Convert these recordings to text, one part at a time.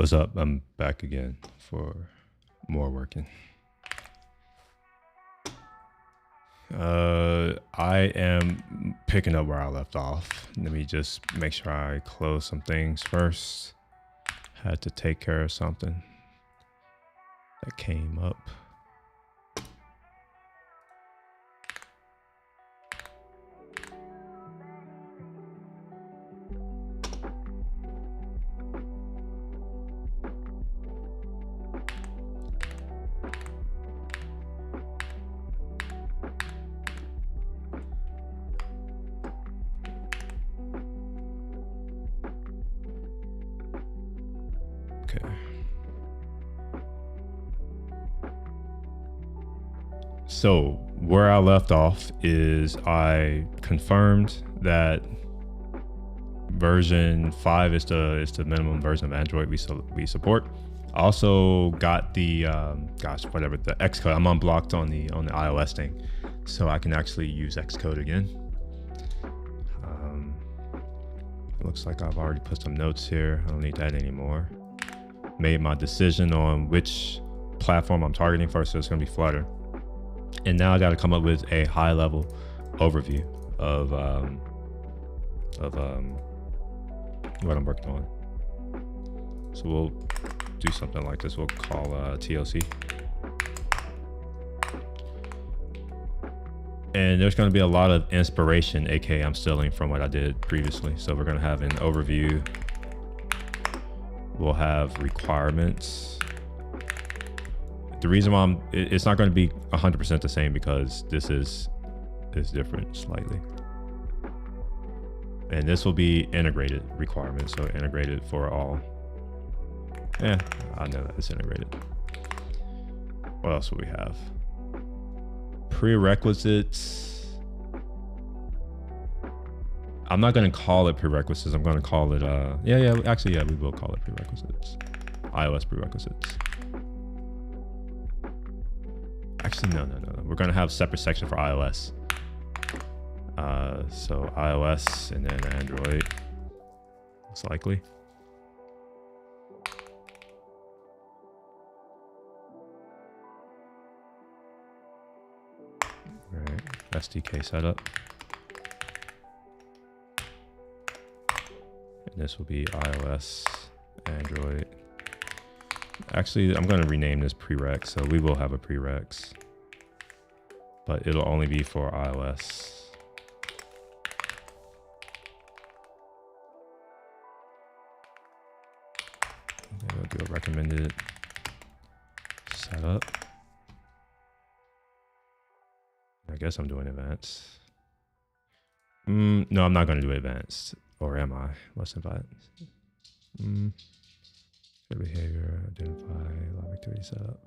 What's up? I'm back again for more working. I am picking up where I left off. Let me just make sure I close some things first. Had to take care of something that came up. Okay. So where I left off is I confirmed that version 5 is the minimum version of Android we support. I also got the the Xcode. I'm unblocked on the iOS thing, so I can actually use Xcode again. It looks like I've already put some notes here. I don't need that anymore. Made my decision on which platform I'm targeting first, so it's going to be Flutter. And now I got to come up with a high-level overview of what I'm working on. So we'll do something like this. We'll call TLC. And there's going to be a lot of inspiration, aka I'm stealing from what I did previously. So we're going to have an overview. We'll have requirements. The reason why it's not going to be 100% the same because this is different slightly. And this will be integrated requirements, so integrated for all. Yeah, I know that it's integrated. What else will we have? Prerequisites. I'm not going to call it prerequisites. I'm going to call it, actually, we will call it prerequisites. iOS prerequisites. Actually, no. We're going to have a separate section for iOS. So iOS and then Android, most likely. All right, SDK setup. And this will be iOS, Android. Actually, I'm going to rename this prereq, so we will have a prereqs, but it'll only be for iOS. We'll do a recommended setup. I guess I'm doing advanced. No, I'm not going to do advanced. Or am I? What's advanced? Behavior, identify, live activity setup.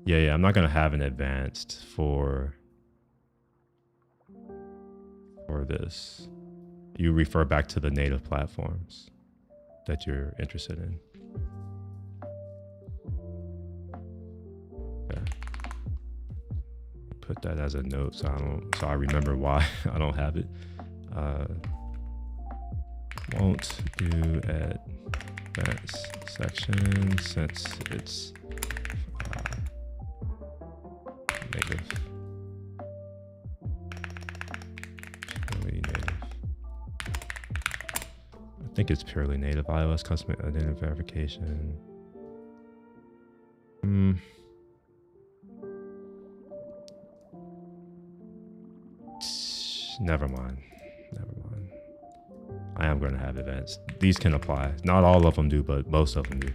Yeah, I'm not going to have an advanced for this. You refer back to the native platforms that you're interested in. Okay. Put that as a note so I remember why I don't have it. Won't do advanced section since it's native. Purely native. I think it's purely native. iOS custom identity verification. Never mind. I am going to have advanced. These can apply. Not all of them do, but most of them do.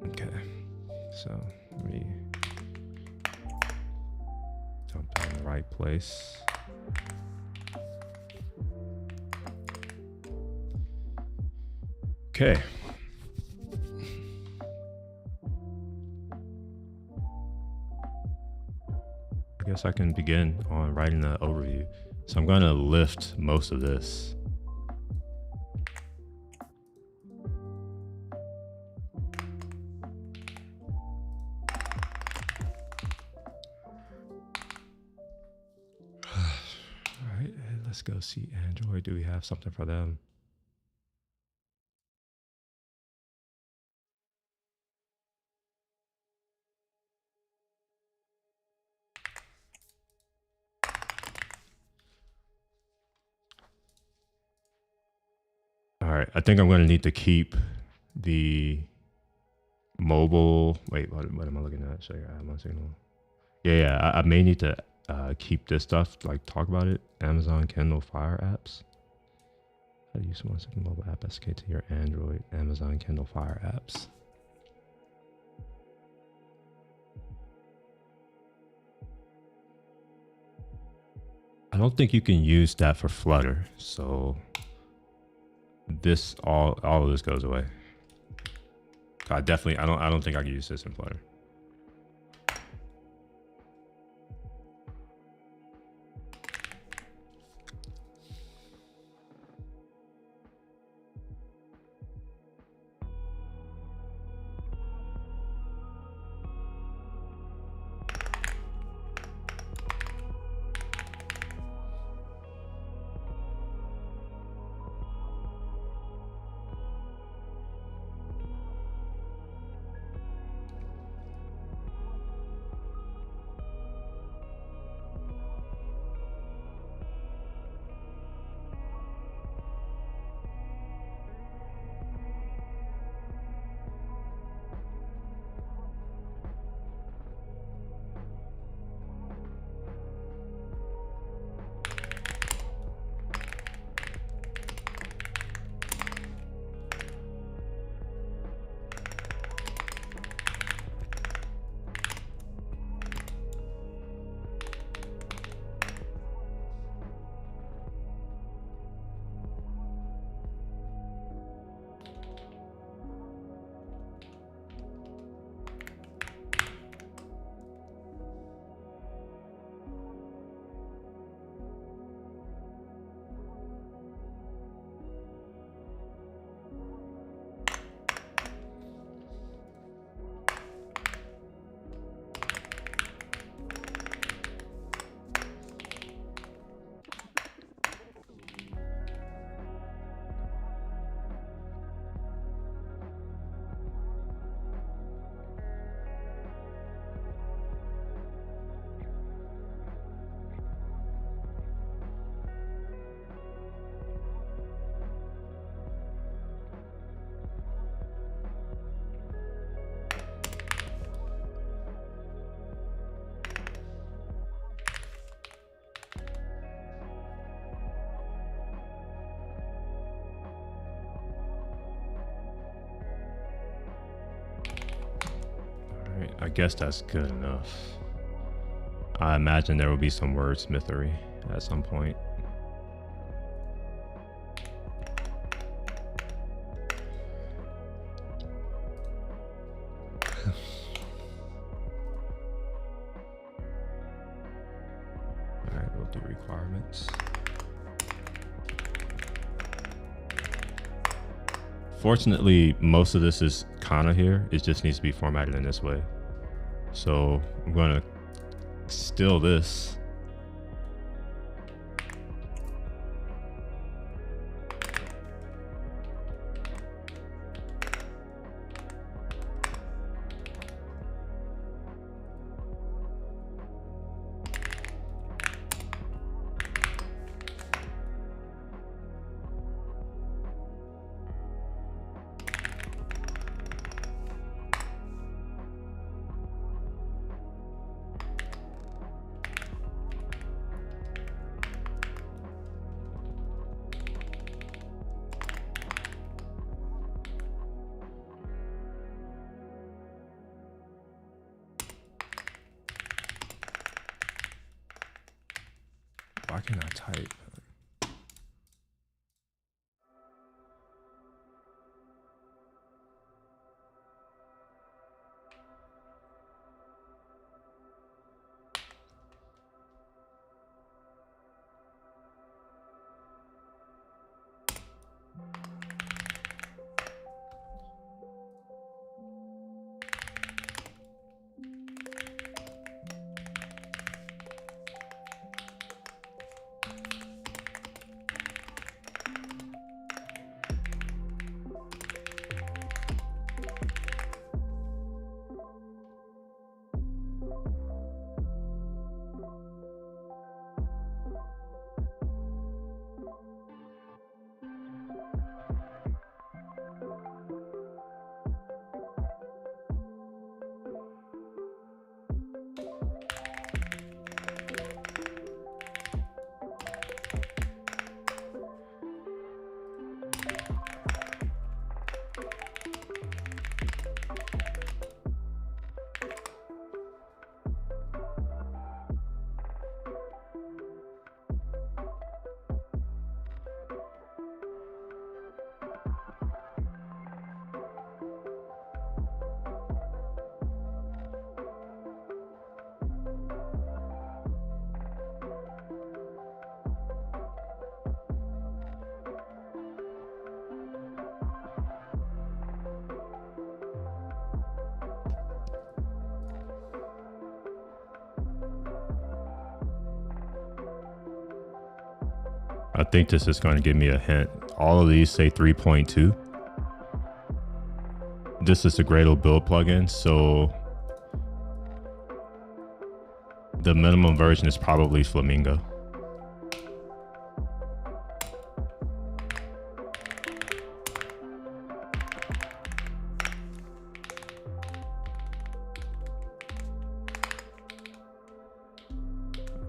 Okay. So let me dump that in the right place. Okay. I guess I can begin on writing the overview. So I'm going to lift most of this. All right, let's go see Android. Do we have something for them? right, I think I'm going to need to keep the mobile. Wait, what am I looking at? Show your ad one signal. Yeah, I may need to keep this stuff, like talk about it. Amazon Kindle Fire apps. How to use 1 second mobile app SDK to your Android Amazon Kindle Fire apps. I don't think you can use that for Flutter, so this all of this goes away. I don't think I can use this in Flutter. I guess that's good enough. I imagine there will be some wordsmithery at some point. All right, we'll do requirements. Fortunately, most of this is kind of here. It just needs to be formatted in this way. So I'm going to steal this. Why can't I type? I think this is going to give me a hint. All of these say 3.2. This is the Gradle build plugin, so the minimum version is probably Flamingo.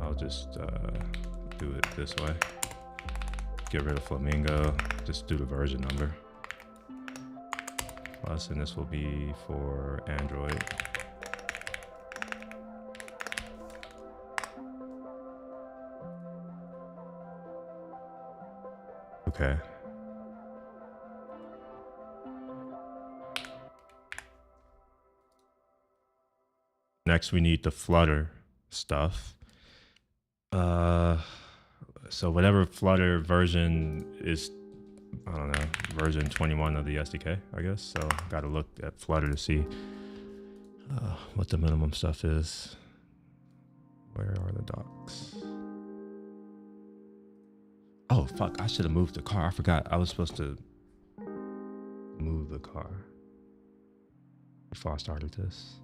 I'll just do it this way. Get rid of Flamingo, just do the version number. Plus, and this will be for Android. Okay. Next, we need the Flutter stuff. So whatever Flutter version is, I don't know, version 21 of the SDK, I guess. So got to look at Flutter to see what the minimum stuff is. Where are the docs? Oh, fuck, I should have moved the car. I forgot I was supposed to move the car before I started this.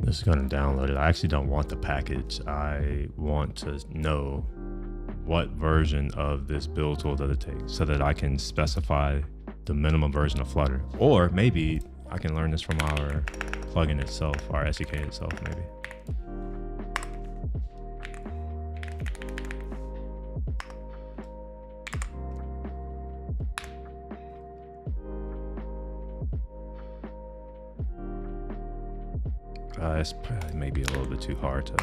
This is going to download it. I actually don't want the package. I want to know what version of this build tool does it take so that I can specify the minimum version of Flutter. Or maybe I can learn this from our plugin itself, our SDK itself, maybe. It's probably maybe a little bit too hard to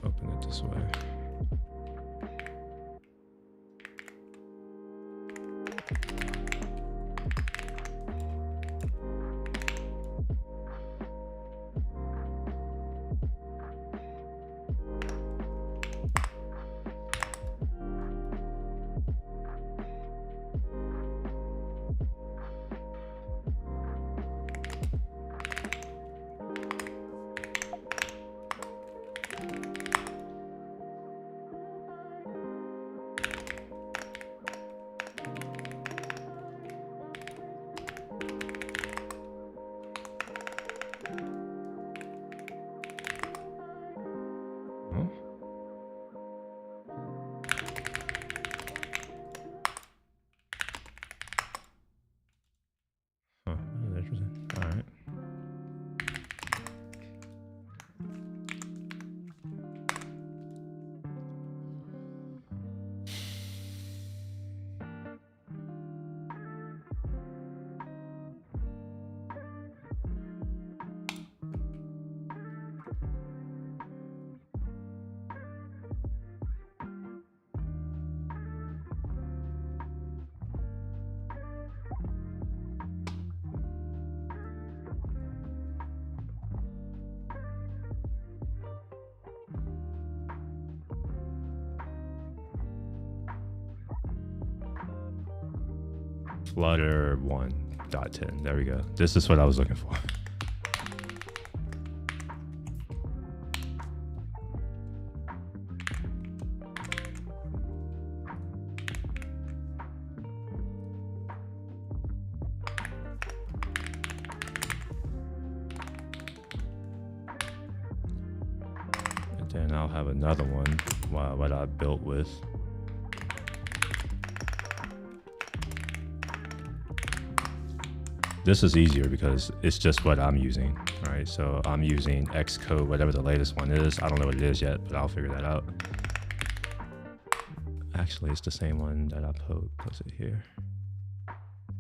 open it this way. Flutter 1.10. There we go. This is what I was looking for. And then I'll have another one, what I built with. this is easier because it's just what I'm using, right? So I'm using Xcode, whatever the latest one is. I don't know what it is yet, but I'll figure that out. Actually, it's the same one that I posted here.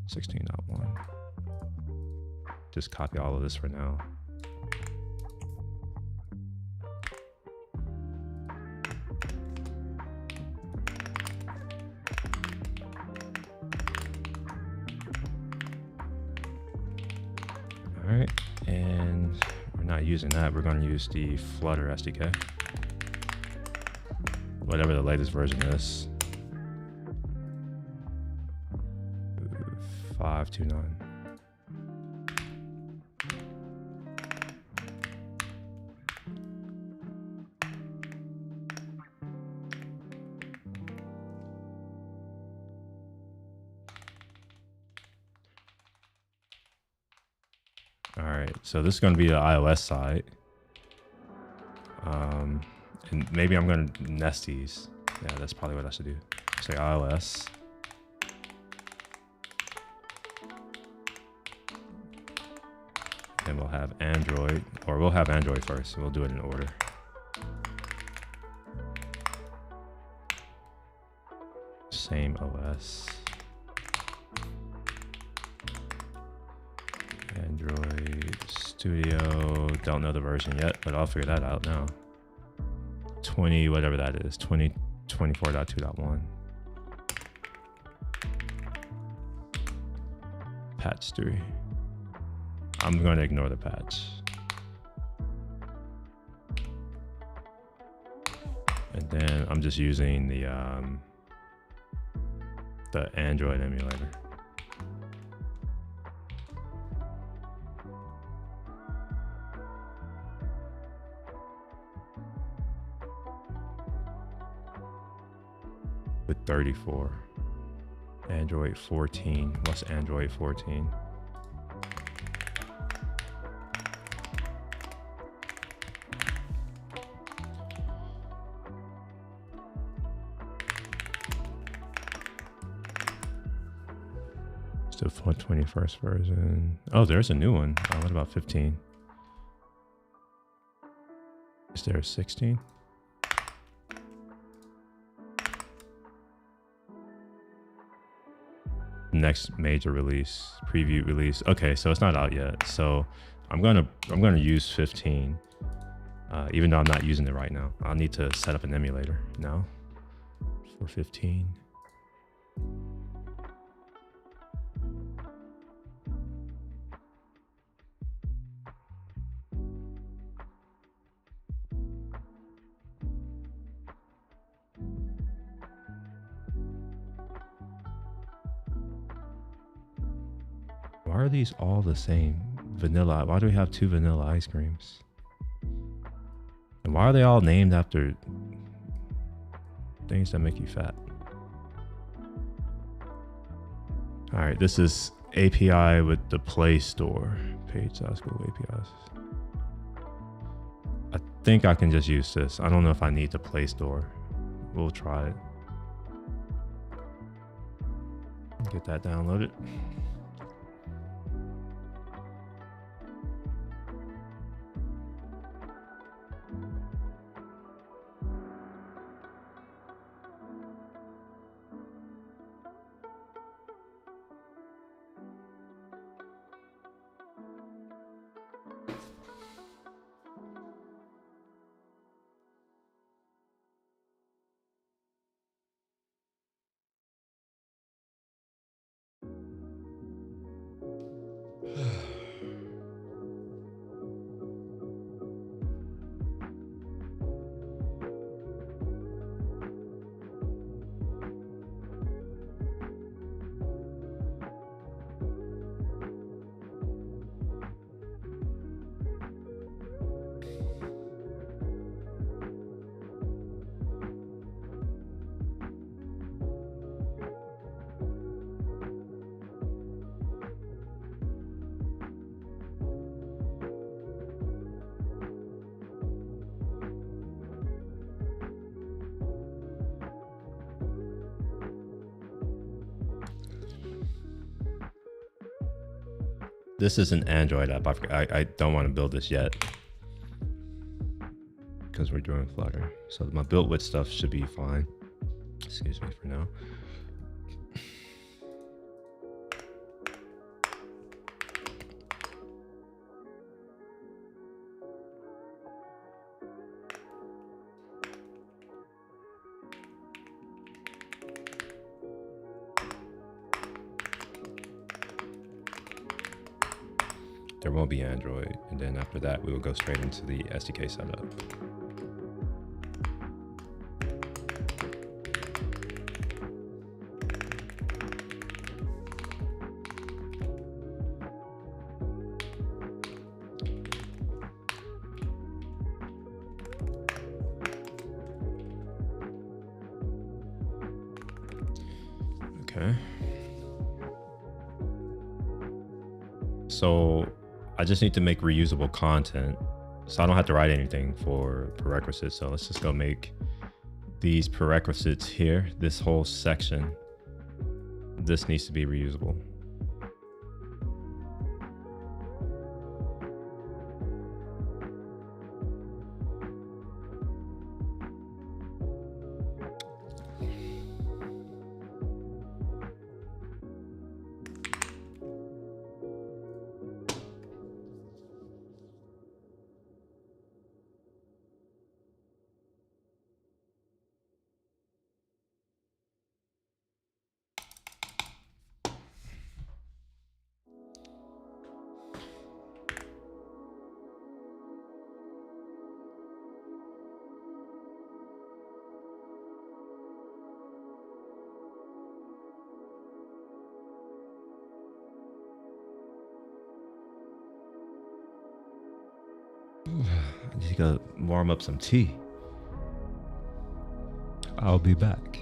16.1. Just copy all of this for now. All right, and we're not using that. We're going to use the Flutter SDK, whatever the latest version is. 5.2.9. All right, so this is going to be the iOS side. And maybe I'm going to nest these. Yeah, that's probably what I should do. Say iOS. And we'll have Android, or we'll have Android first. We'll do it in order. Same OS. Android Studio. Don't know the version yet, but I'll figure that out now. 20, whatever that is. 2024.2.1. Patch 3. I'm going to ignore the patch. And then I'm just using the Android emulator. With 34. Android 14. What's Android 14? The 21st version. Oh, there's a new one. What about 15? Is there a 16? Next major release, preview release. Okay, so it's not out yet. So I'm gonna use 15, even though I'm not using it right now. I'll need to set up an emulator now for 15. Why are these all the same? Vanilla. Why do we have 2 vanilla ice creams? And why are they all named after things that make you fat? All right, this is API with the Play Store page. That's Google APIs. I think I can just use this. I don't know if I need the Play Store. We'll try it. Get that downloaded. This is an Android app. I don't want to build this yet because we're doing Flutter. So my build with stuff should be fine. Excuse me for now. There won't be Android, and then after that we will go straight into the SDK setup. Okay. So I just need to make reusable content, so I don't have to write anything for prerequisites. So let's just go make these prerequisites here. This whole section, this needs to be reusable. I need to go warm up some tea. I'll be back.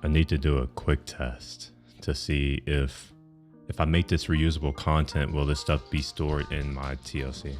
I need to do a quick test to see if if I make this reusable content, will this stuff be stored in my TLC?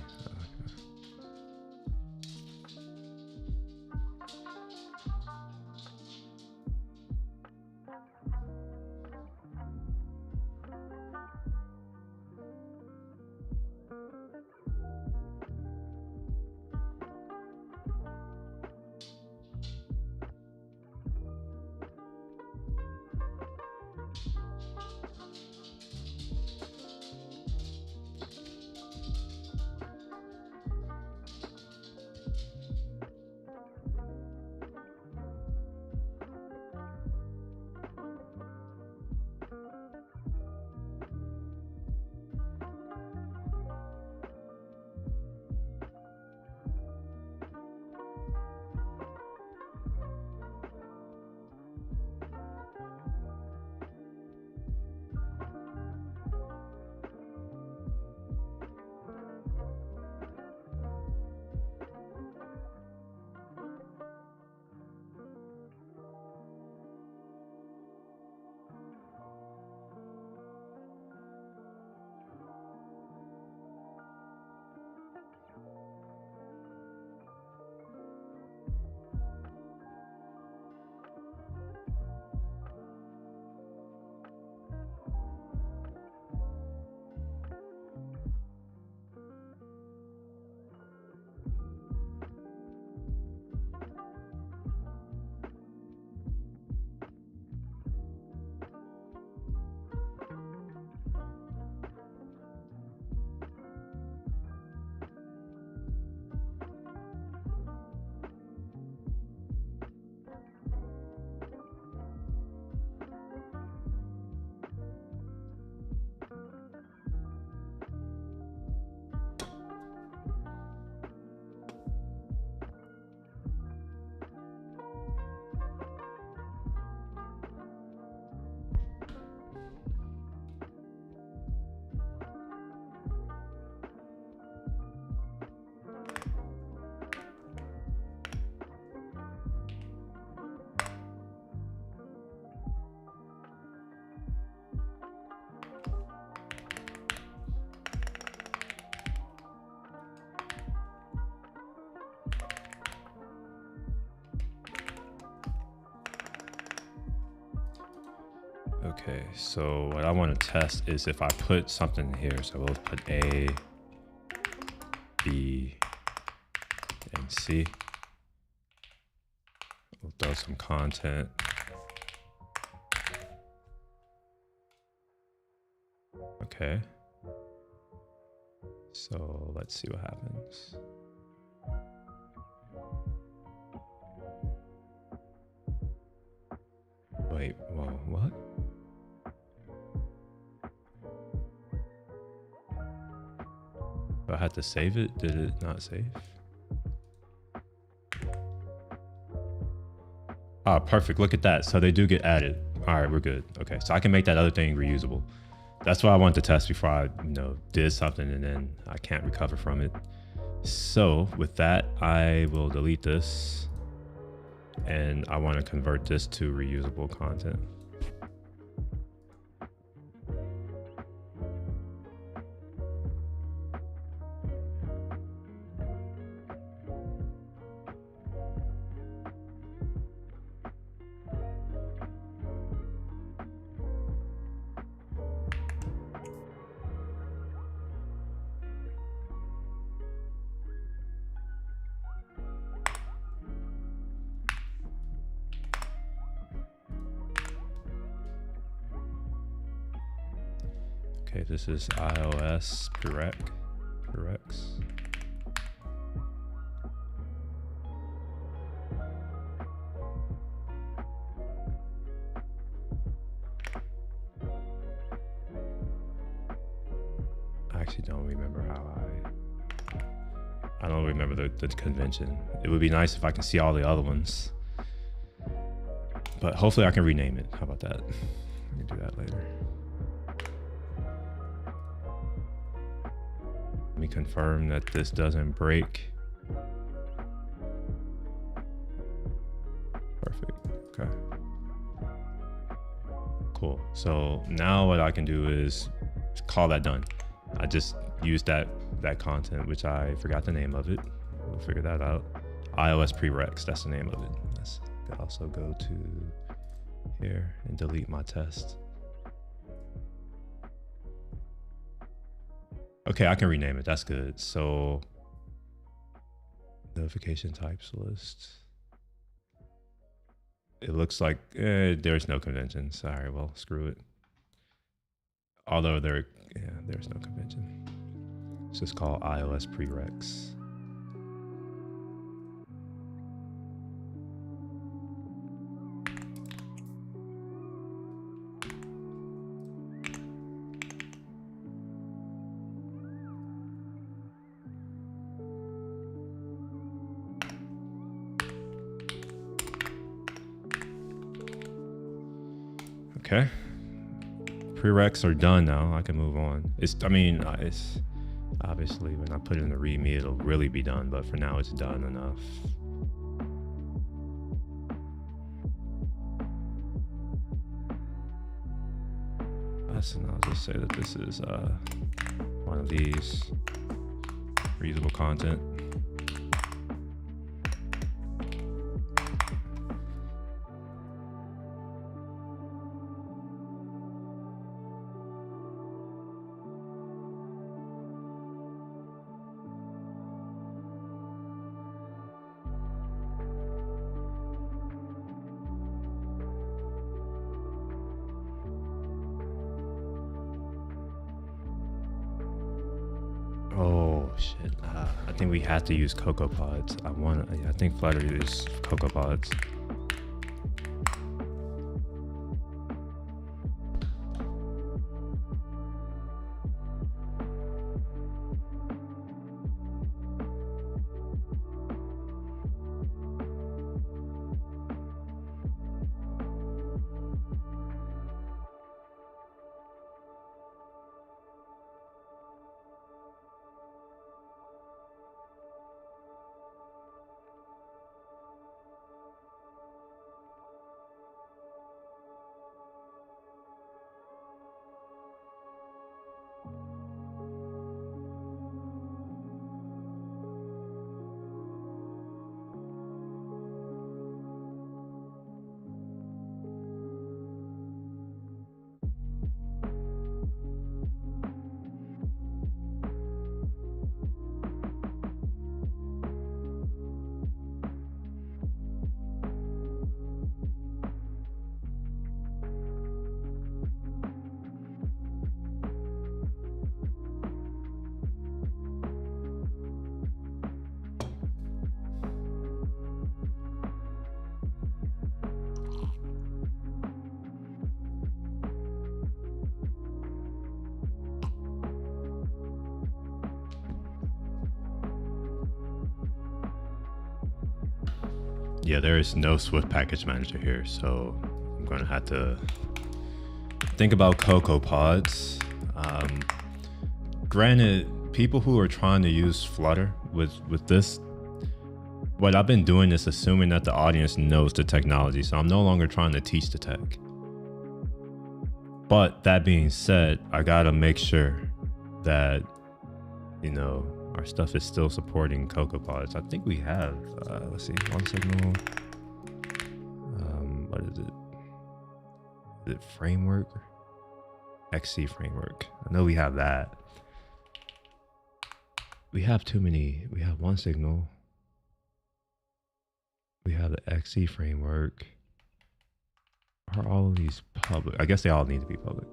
Okay, so what I want to test is if I put something here. So we'll put A, B, and C. We'll throw some content. Okay. So let's see what happens. Wait, whoa, what? Do I had to save it? Did it not save? Ah, perfect. Look at that. So they do get added. All right, we're good. Okay, so I can make that other thing reusable. That's what I wanted to test before I, did something and then I can't recover from it. So with that, I will delete this and I want to convert this to reusable content. Okay, this is iOS Purex. I actually don't remember how I don't remember the convention. It would be nice if I can see all the other ones, but hopefully I can rename it. How about that? I can do that later. Let me confirm that this doesn't break. Perfect. Okay. Cool. So now what I can do is call that done. I just used that content, which I forgot the name of it. We'll figure that out. iOS prereqs, that's the name of it. Let's also go to here and delete my test. Okay, I can rename it. That's good. So notification types list. It looks like there's no convention. Sorry, well, screw it. Although there's no convention. It's just called iOS prereqs. Okay, prereqs are done now. I can move on. It's obviously when I put it in the README, it'll really be done, but for now it's done enough. And I'll just say that this is one of these reusable content. Oh shit! I think we have to use CocoaPods. I think Flutter uses CocoaPods. Yeah, there is no Swift package manager here, so I'm going to have to think about CocoaPods. Granted, people who are trying to use Flutter with this, what I've been doing is assuming that the audience knows the technology, so I'm no longer trying to teach the tech. But that being said, I gotta make sure that, you know, our stuff is still supporting CocoaPods. I think we have, let's see, OneSignal. What is it? Is it framework? XC framework. I know we have that. We have too many. We have OneSignal. We have the XC framework. Are all of these public? I guess they all need to be public.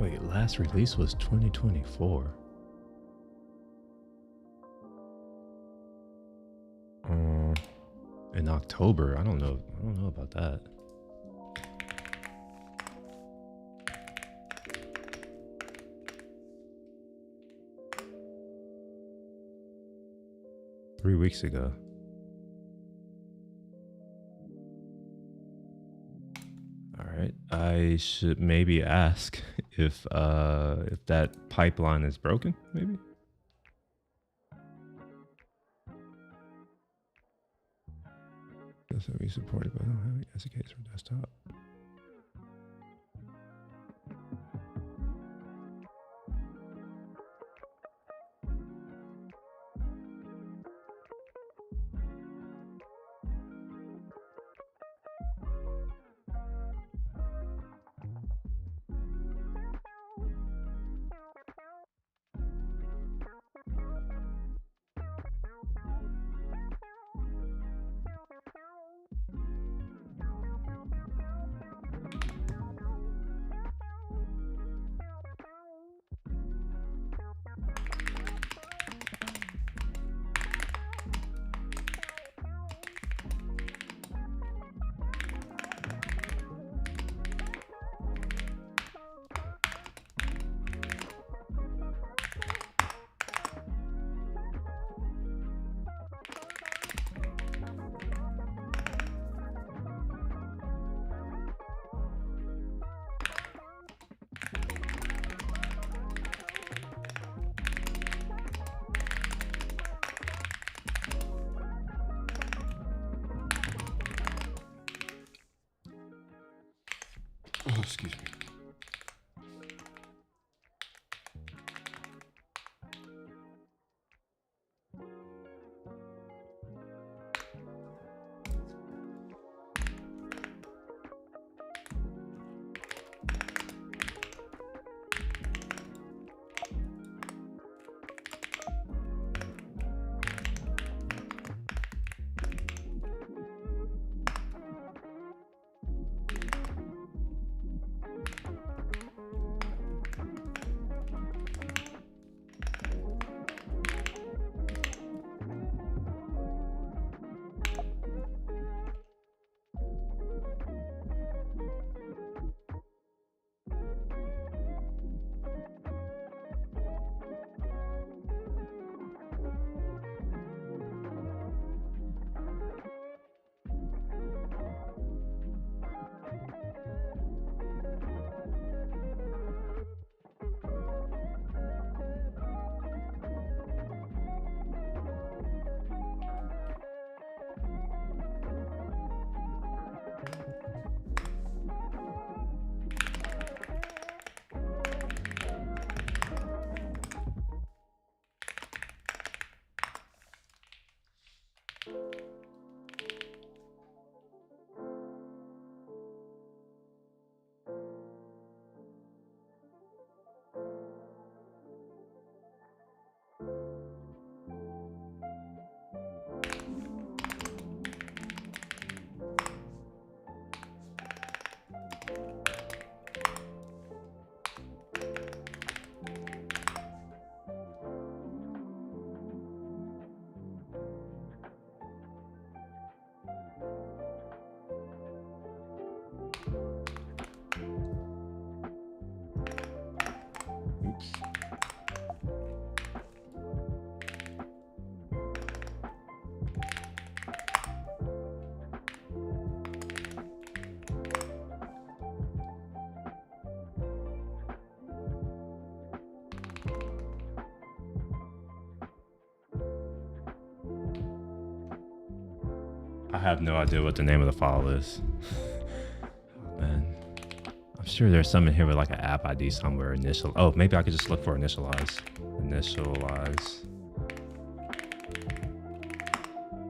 Wait, last release was 2024. In October. I don't know about that. Three weeks ago. All right. I should maybe ask if that pipeline is broken, maybe. This will be supported, but I don't have any SDKs for desktop. Oh, excuse me. Oops. I have no idea what the name of the file is. Oh, man. I'm sure there's some in here with like an app ID somewhere. Initial. Oh, maybe I could just look for initialize. Initialize.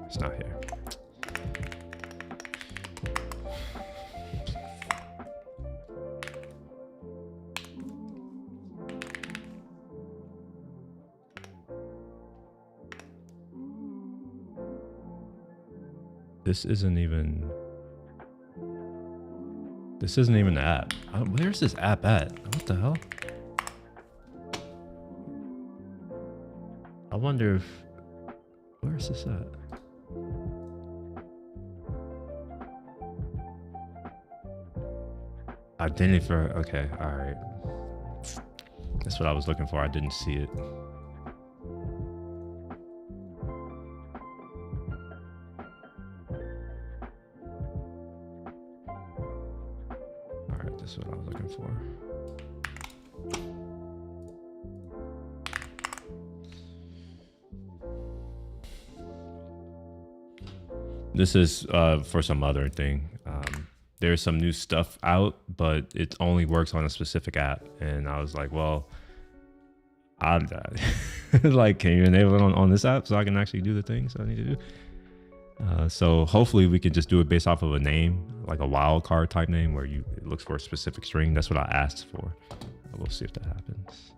It's not here. This isn't even the app. Where's this app at? What the hell? I wonder if, where's this at? Identity for, okay, all right. That's what I was looking for. I didn't see it. All right, this is what I was looking for. This is for some other thing. There's some new stuff out, but it only works on a specific app. And I was like, well, I'm like, can you enable it on this app so I can actually do the things I need to do? So hopefully we can just do it based off of a name, like a wildcard type name where it looks for a specific string. That's what I asked for. We'll see if that happens.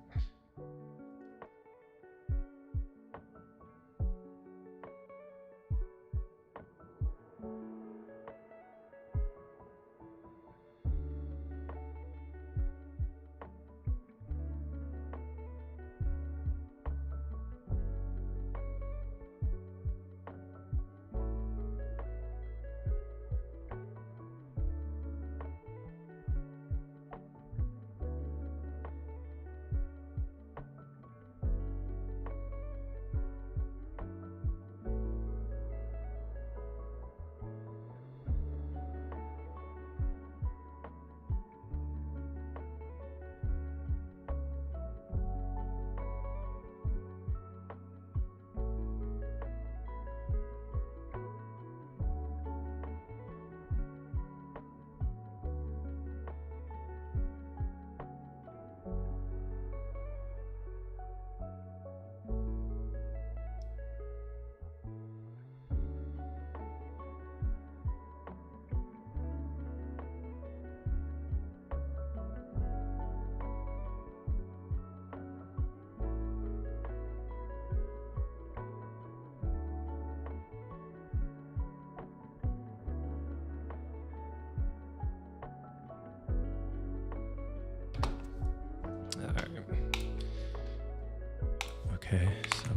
Okay, so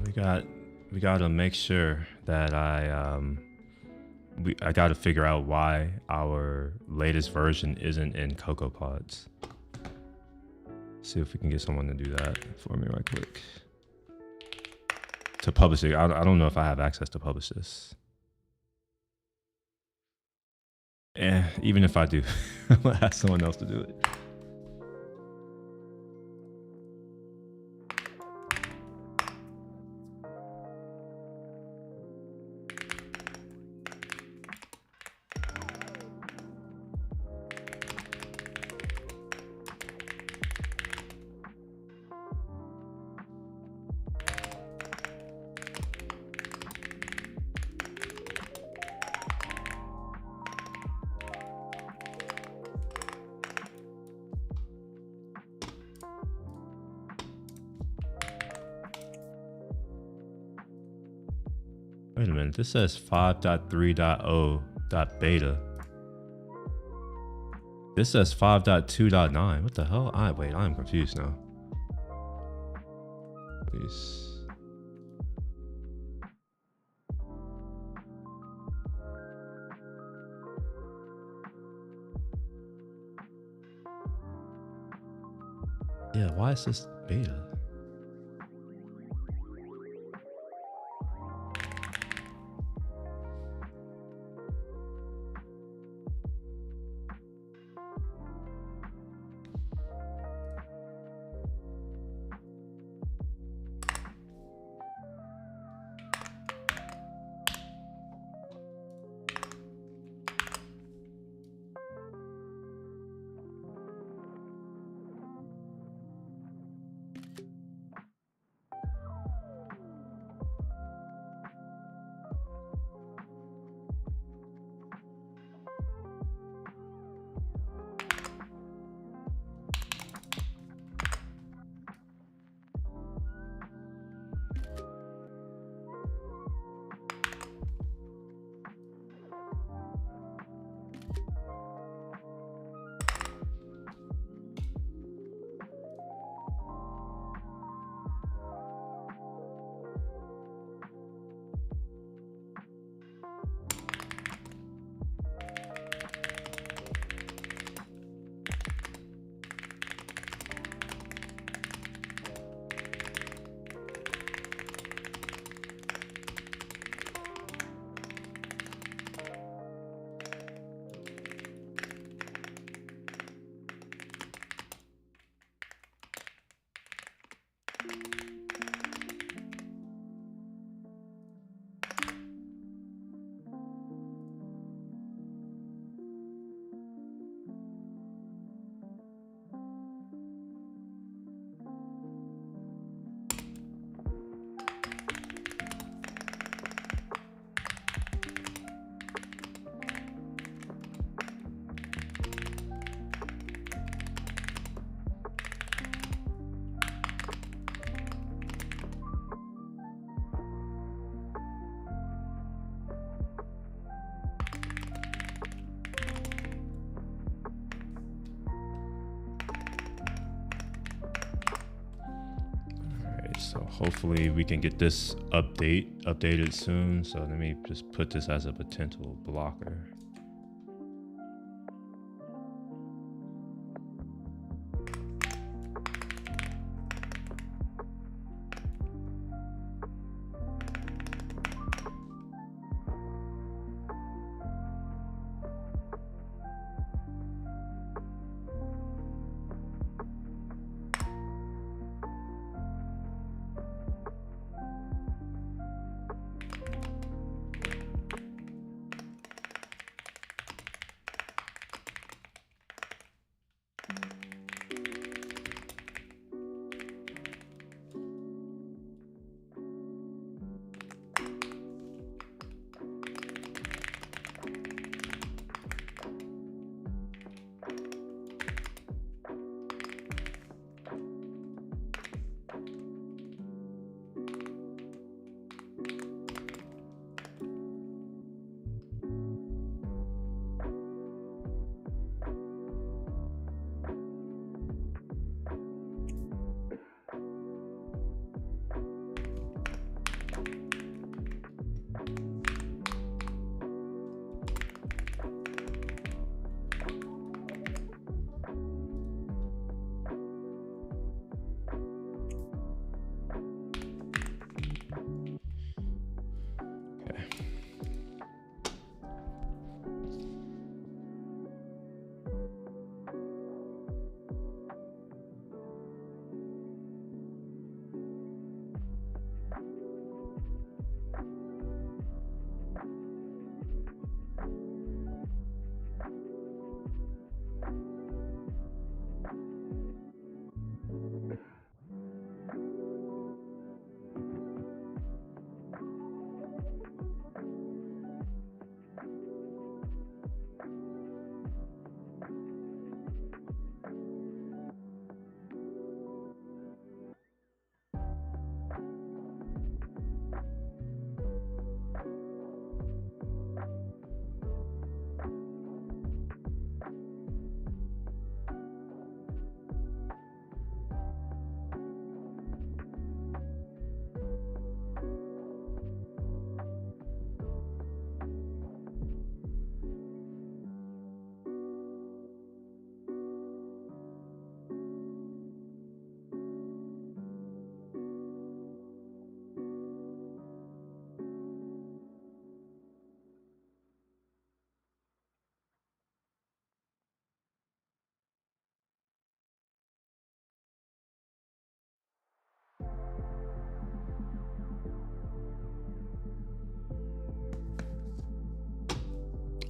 we got to make sure that I got to figure out why our latest version isn't in CocoaPods. See if we can get someone to do that for me right quick. To publish it, I don't know if I have access to publish this. Even if I do, I'm gonna ask someone else to do it. Wait a minute, this says 5.3.0.beta. This says 5.2.9. What the hell? Wait, I'm confused now. Please. Yeah, why is this beta? So hopefully we can get this updated soon. So let me just put this as a potential blocker.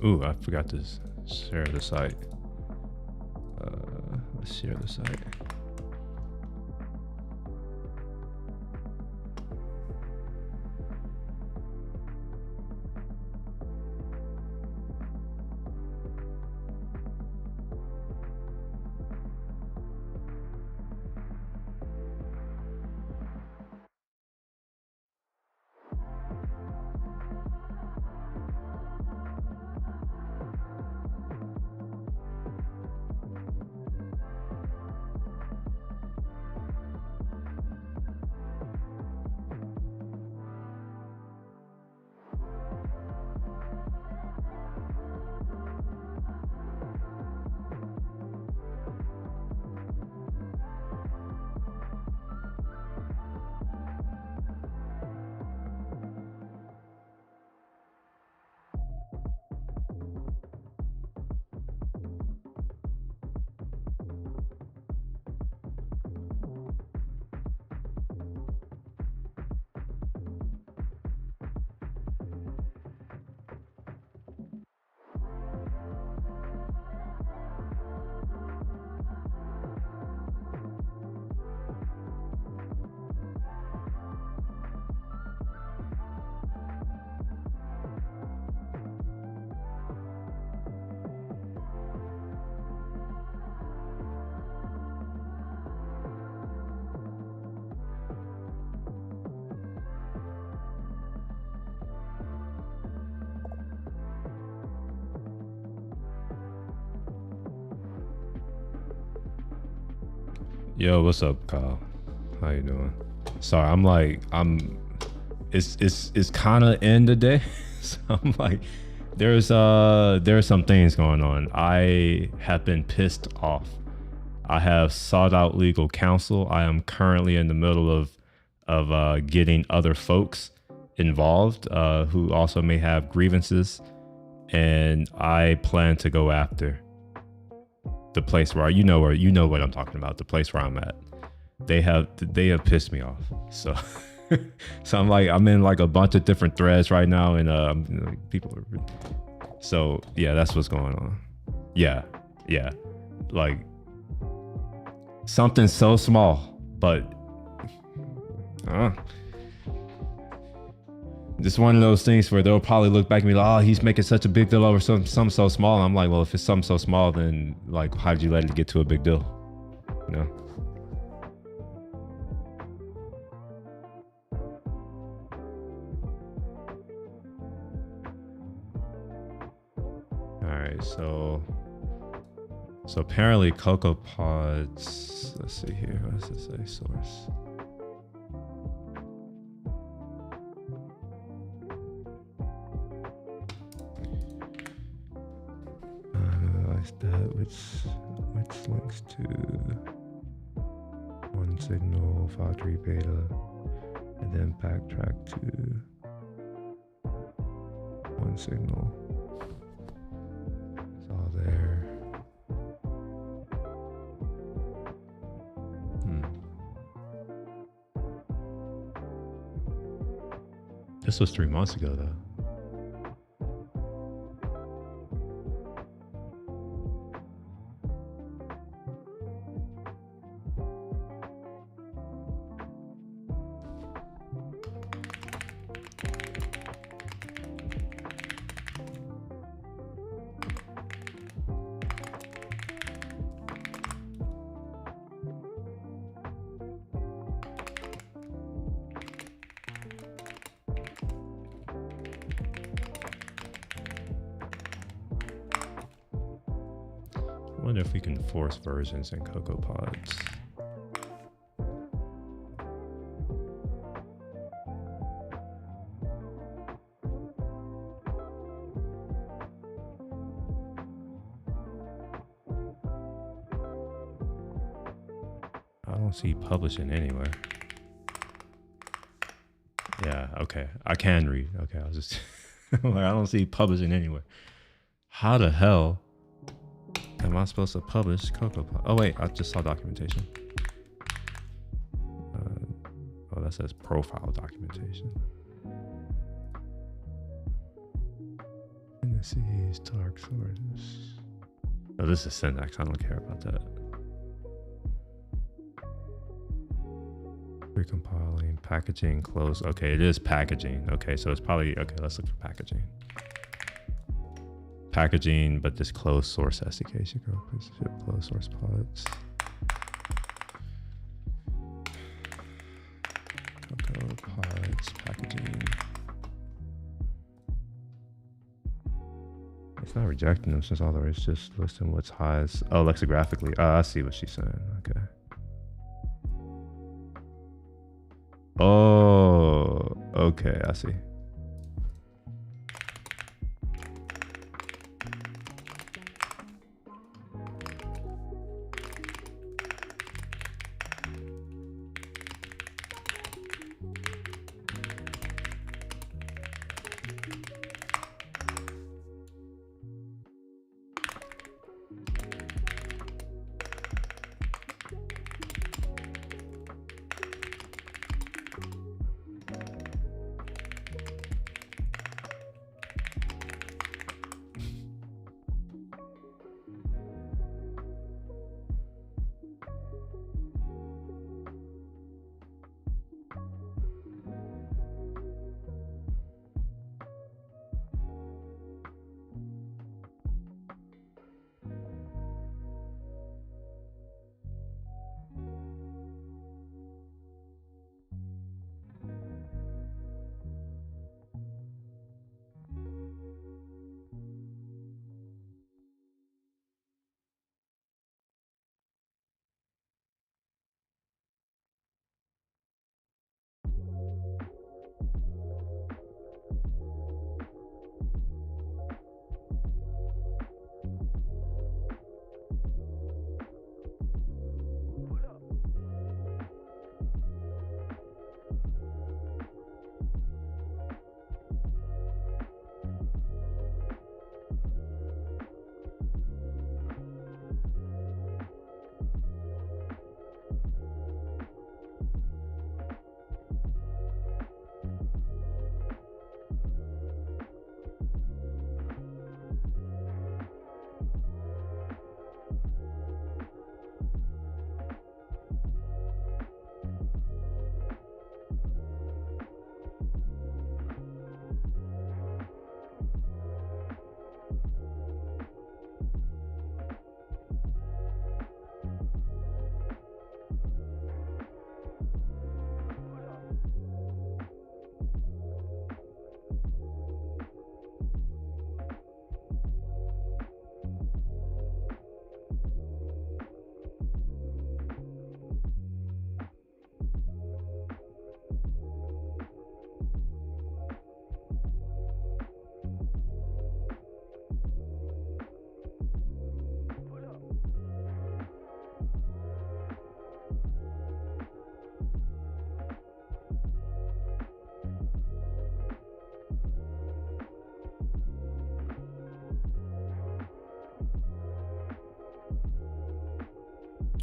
Ooh, I forgot to share the site. Let's share the site. Yo, what's up, Kyle? How you doing? Sorry, it's kind of end the day, so I'm like, there's some things going on. I have been pissed off. I have sought out legal counsel. I am currently in the middle of getting other folks involved who also may have grievances, and I plan to go after the place where you know what I'm talking about. The place where I'm at. They have pissed me off. So so I'm in like a bunch of different threads right now, and people are. So yeah, that's what's going on. Yeah, like something so small, but just one of those things where they'll probably look back and be like, oh, he's making such a big deal over something so small. And I'm like, well, if it's something so small, then like, how did you let it get to a big deal? You know? All right, so apparently Cocoa Pods, let's see here, what does it say, source? That which links to one signal, file 3 beta, and then backtrack to one signal. It's all there. This was 3 months ago though. I wonder if we can force versions in Cocoa Pods. I don't see publishing anywhere. Yeah, okay. I can read. Okay, I was just like, I don't see publishing anywhere. How the hell am I supposed to publish Cocoa Pod? Oh wait, I just saw documentation. Oh, that says profile documentation. Indices, dark sources. Oh, this is syntax. I don't care about that. Recompiling, packaging, close. Okay, it is packaging. Okay, so it's probably, okay, let's look for packaging. Packaging, but this closed source SDK should go ship closed source pods. Cocoa Pods, packaging. It's not rejecting them since all there is just listing what's highest. Oh, lexigraphically. Oh, I see what she's saying. Okay. Oh, okay, I see.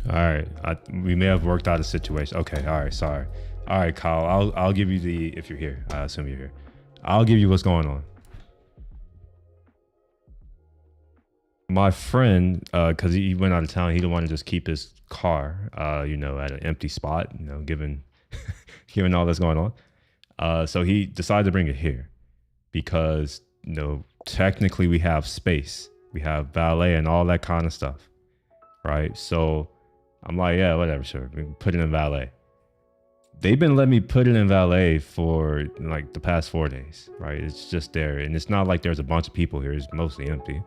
All right, we may have worked out a situation. Okay, all right, sorry. All right, Kyle, I'll give you the, if you're here, I assume you're here. I'll give you what's going on. My friend, because he went out of town, he didn't want to just keep his car, you know, at an empty spot, you know, given given all that's going on. So he decided to bring it here because, you know, technically we have space, we have valet and all that kind of stuff, right? So I'm like, yeah, whatever, sure, we can put it in valet. They've been letting me put it in valet for like the past 4 days, right? It's just there, and it's not like there's a bunch of people here. It's mostly empty.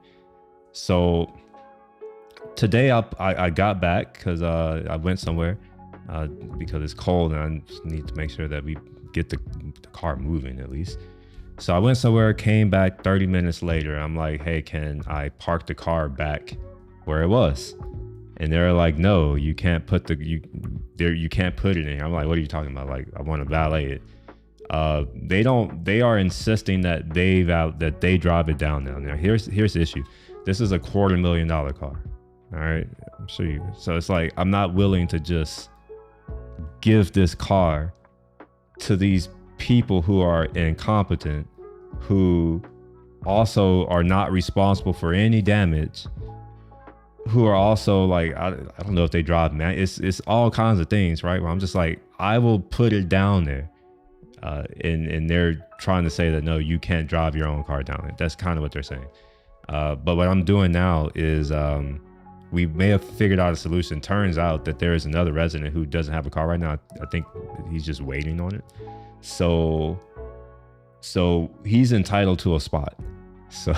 So today I got back because I went somewhere because it's cold and I just need to make sure that we get the car moving at least. So I went somewhere, came back 30 minutes later. I'm like, hey, can I park the car back where it was? And they're like, no, you can't put you can't put it in here. I'm like, what are you talking about? Like, I want to valet it. They are insisting that they drive it down now. Now here's the issue. This is a $250,000 car. All right. I'm sure you. So it's like, I'm not willing to just give this car to these people who are incompetent, who also are not responsible for any damage, who are also like, I don't know if they drive, man. It's all kinds of things, right? Where I'm just like, I will put it down there. And they're trying to say that, no, you can't drive your own car down there. That's kind of what they're saying. But what I'm doing now is we may have figured out a solution. Turns out that there is another resident who doesn't have a car right now. I think he's just waiting on it. So he's entitled to a spot. So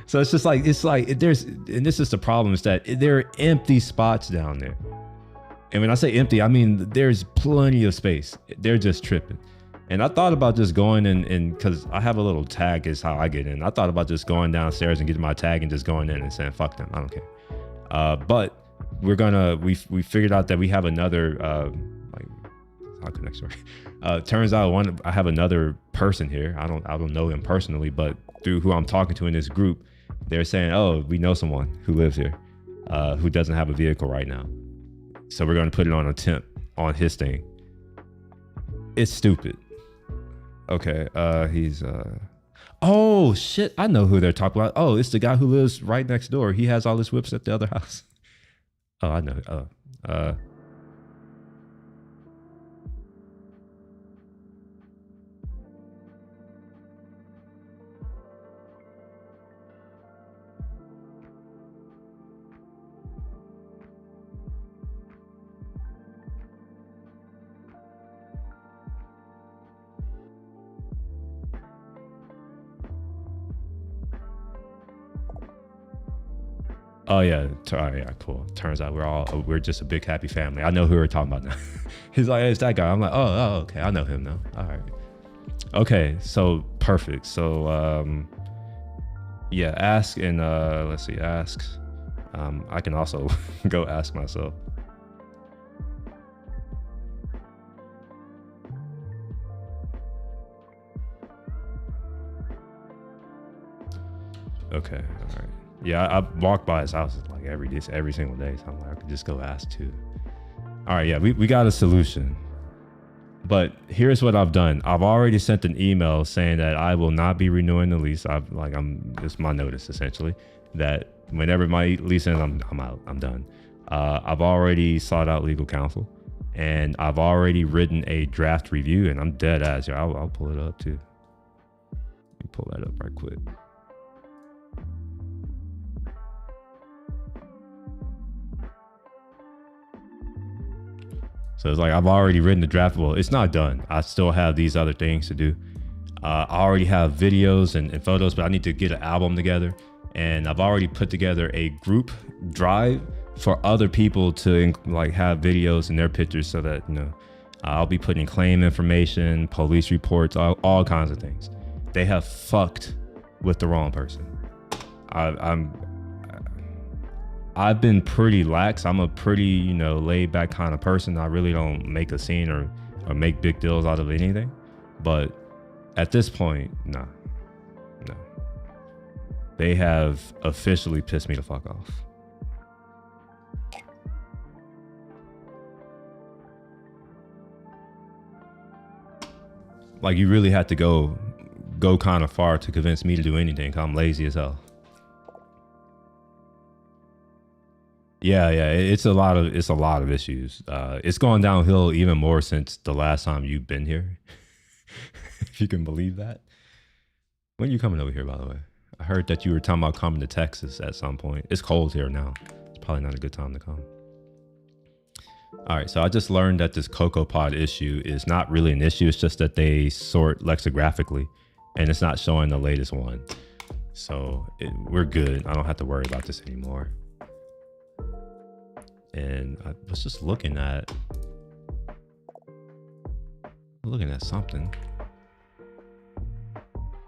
so it's like there's, and this is the problem, is that there are empty spots down there. And when I say empty, I mean there's plenty of space. They're just tripping. And I thought about just going and because I have a little tag is how I get in. I thought about just going downstairs and getting my tag and just going in and saying, fuck them, I don't care. But we figured out that we have another, like, how connect, sorry. Turns out I have another person here. I don't know him personally, but through who I'm talking to in this group, they're saying, oh, we know someone who lives here, who doesn't have a vehicle right now. So we're going to put it on a temp on his thing. It's stupid. Okay, he's oh shit, I know who they're talking about. Oh, it's the guy who lives right next door. He has all his whips at the other house. Oh, I know. Oh yeah, all right, yeah, cool. Turns out we're just a big happy family. I know who we're talking about now. He's like, hey, it's that guy. I'm like, oh, okay, I know him now. All right. Okay, so perfect. So yeah, ask and let's see, ask. I can also go ask myself. Okay, all right. Yeah, I walk by his house like every single day. So I'm like, I could just go ask too. All right, yeah, we got a solution. But here's what I've done. I've already sent an email saying that I will not be renewing the lease. It's my notice essentially that whenever my lease ends, I'm out. I'm done. I've already sought out legal counsel, and I've already written a draft review, and I'm dead ass. Yeah, I'll pull it up too. Let me pull that up right quick. So it's like, I've already written the draft. Well, it's not done. I still have these other things to do. I already have videos and photos, but I need to get an album together. And I've already put together a group drive for other people to like have videos and their pictures so that, you know, I'll be putting claim information, police reports, all kinds of things. They have fucked with the wrong person. I've been pretty lax. I'm a pretty, you know, laid back kind of person. I really don't make a scene or make big deals out of anything. But at this point, no. They have officially pissed me the fuck off. Like you really had to go kind of far to convince me to do anything. 'Cause I'm lazy as hell. Yeah, it's a lot of issues. It's gone downhill even more since the last time you've been here. If you can believe that. When are you coming over here, by the way? I heard that you were talking about coming to Texas at some point. It's cold here now. It's probably not a good time to come. All right, so I just learned that this CocoaPod issue is not really an issue. It's just that they sort lexicographically, and it's not showing the latest one. So we're good. I don't have to worry about this anymore. And I was just looking at something.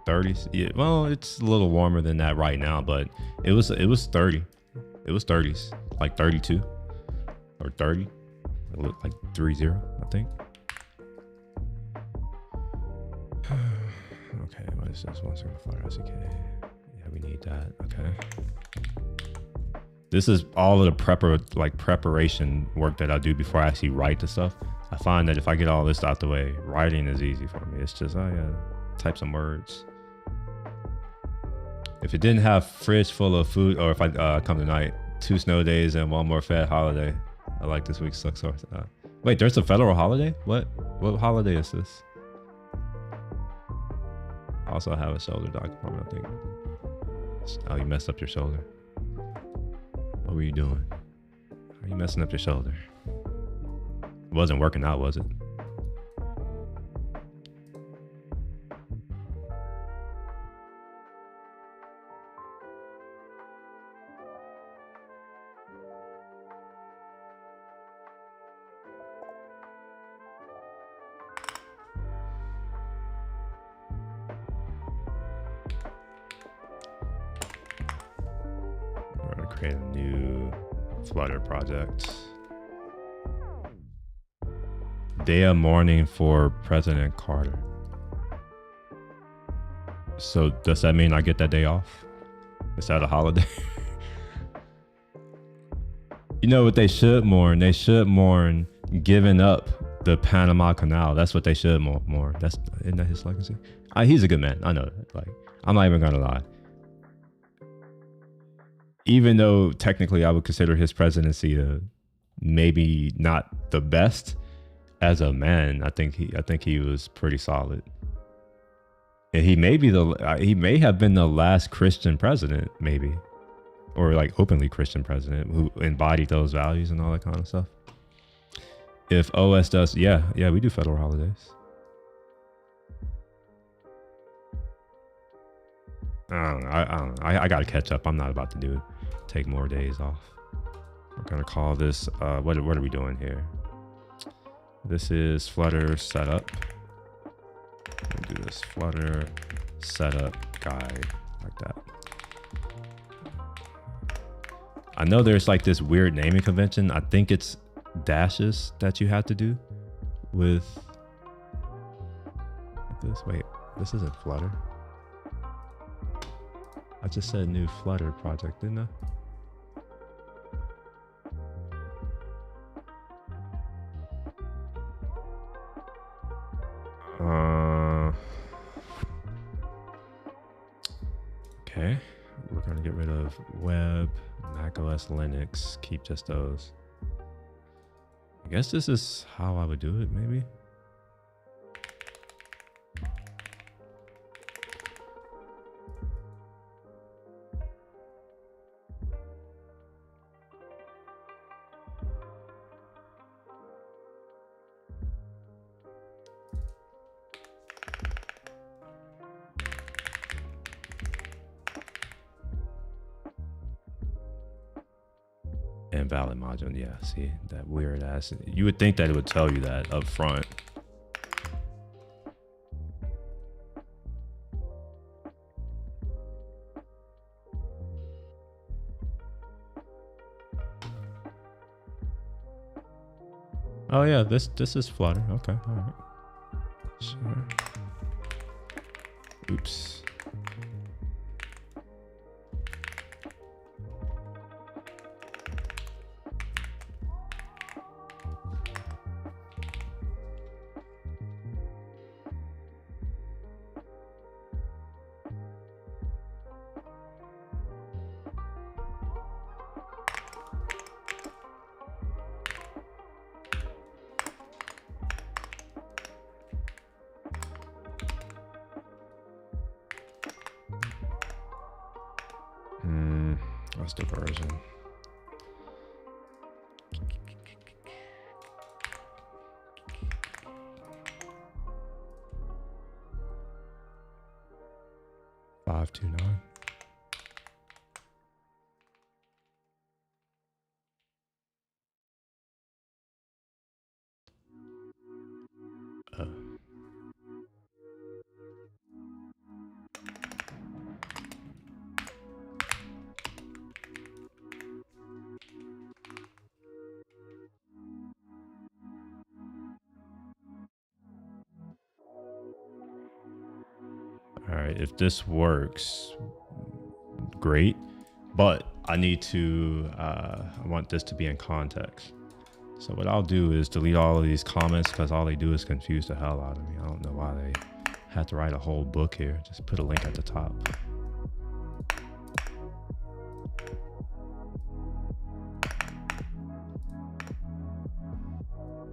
30s. Yeah, well, it's a little warmer than that right now, but it was 30. It was 30s, like 32 or 30. It looked like 30, I think. Okay, what is this? 175 RCK. Yeah, we need that. Okay. This is all of the preparation work that I do before I actually write the stuff. I find that if I get all this out the way, writing is easy for me. It's just, type some words. If it didn't have fridge full of food, or if I come tonight, 2 snow days and 1 more Fed holiday. I like this week's sucks. Wait, there's a federal holiday? What holiday is this? I also have a shoulder doctor appointment, I think. Oh, you messed up your shoulder. What were you doing? How are you messing up your shoulder? It wasn't working out, was it? We're gonna create a new Flutter project. Day of mourning for President Carter. So does that mean I get that day off? Is that a holiday? You know what they should mourn? They should mourn giving up the Panama Canal. That's what they should mourn. Isn't that his legacy? He's a good man. I know that. Like, I'm not even gonna lie. Even though technically I would consider his presidency maybe not the best, as a man, I think he was pretty solid. And he may have been the last Christian president, maybe, or like openly Christian president who embodied those values and all that kind of stuff. If OS does, yeah, we do federal holidays. I don't know. I gotta catch up. I'm not about to take more days off. We're gonna call this. What are we doing here? This is Flutter setup. We'll do this Flutter setup guide like that. I know there's like this weird naming convention. I think it's dashes that you have to do with this. Wait, this isn't Flutter. I just said new Flutter project, didn't I? Okay, we're gonna get rid of web, Mac OS, Linux, keep just those. I guess this is how I would do it, maybe. Invalid module. Yeah, see that weird ass. You would think that it would tell you that up front. Oh yeah, this is Flutter. Okay, all right. Sure. Oops. That's the version. Five two nine. All right, if this works, great. But I need to, I want this to be in context. So what I'll do is delete all of these comments because all they do is confuse the hell out of me. I don't know why they had to write a whole book here. Just put a link at the top.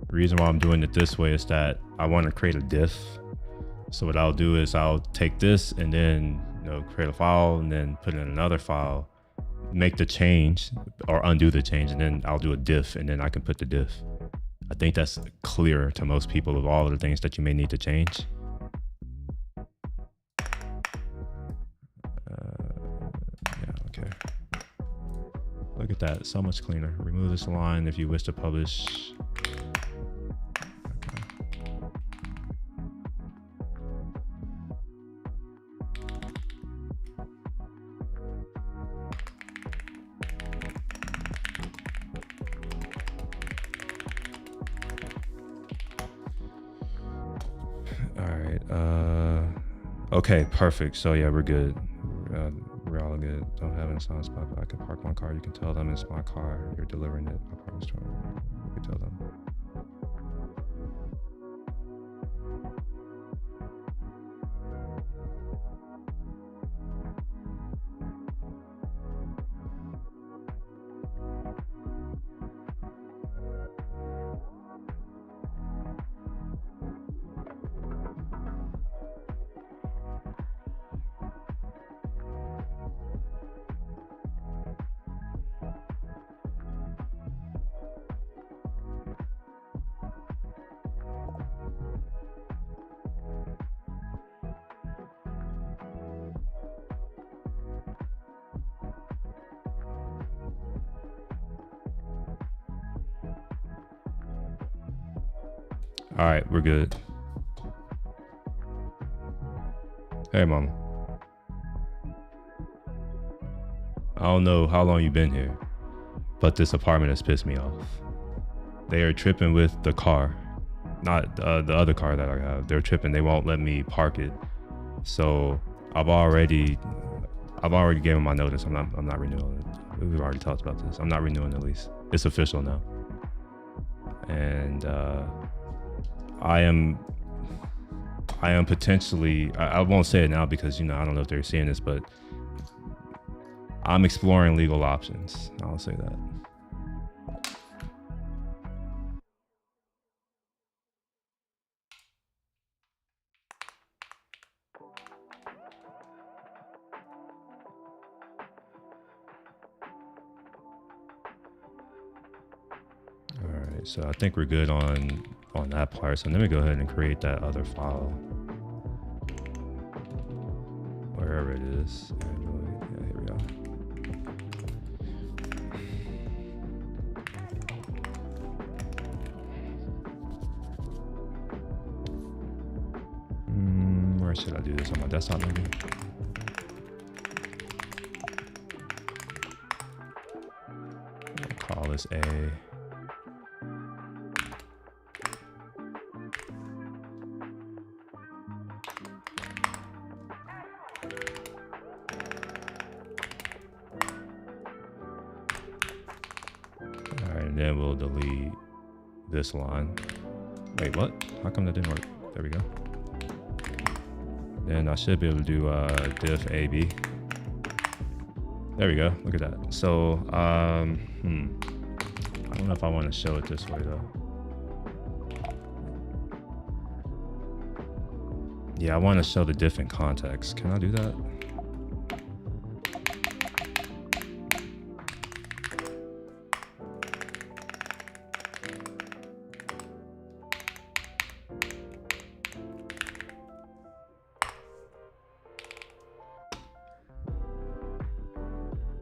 The reason why I'm doing it this way is that I want to create a diff. So what I'll do is I'll take this and then, you know, create a file and then put it in another file, make the change or undo the change, and then I'll do a diff and then I can put the diff. I think that's clear to most people of all of the things that you may need to change. Yeah, okay. Look at that, so much cleaner. Remove this line if you wish to publish. Okay, perfect. So yeah, we're good. We're all good. Don't have any sound spot, but I can park my car. You can tell them it's my car. You're delivering it. My parking store. You can tell them. All right, we're good. Hey, mama. I don't know how long you've been here, but this apartment has pissed me off. They are tripping with the car, not the other car that I have. They're tripping. They won't let me park it. So I've already given them my notice. I'm not renewing it. We've already talked about this. I'm not renewing the lease. It's official now. And I am potentially, I won't say it now because, you know, I don't know if they're seeing this, but I'm exploring legal options. I'll say that. All right, so I think we're good on that part. So let me go ahead and create that other file. Wherever it is. Android. Yeah, here we go. Where should I do this? On my desktop maybe? I'll call this A. Then we'll delete this line. Wait, what? How come that didn't work? There we go. Then I should be able to do diff AB. There we go. Look at that. So, I don't know if I want to show it this way though. Yeah, I want to show the diff in context. Can I do that?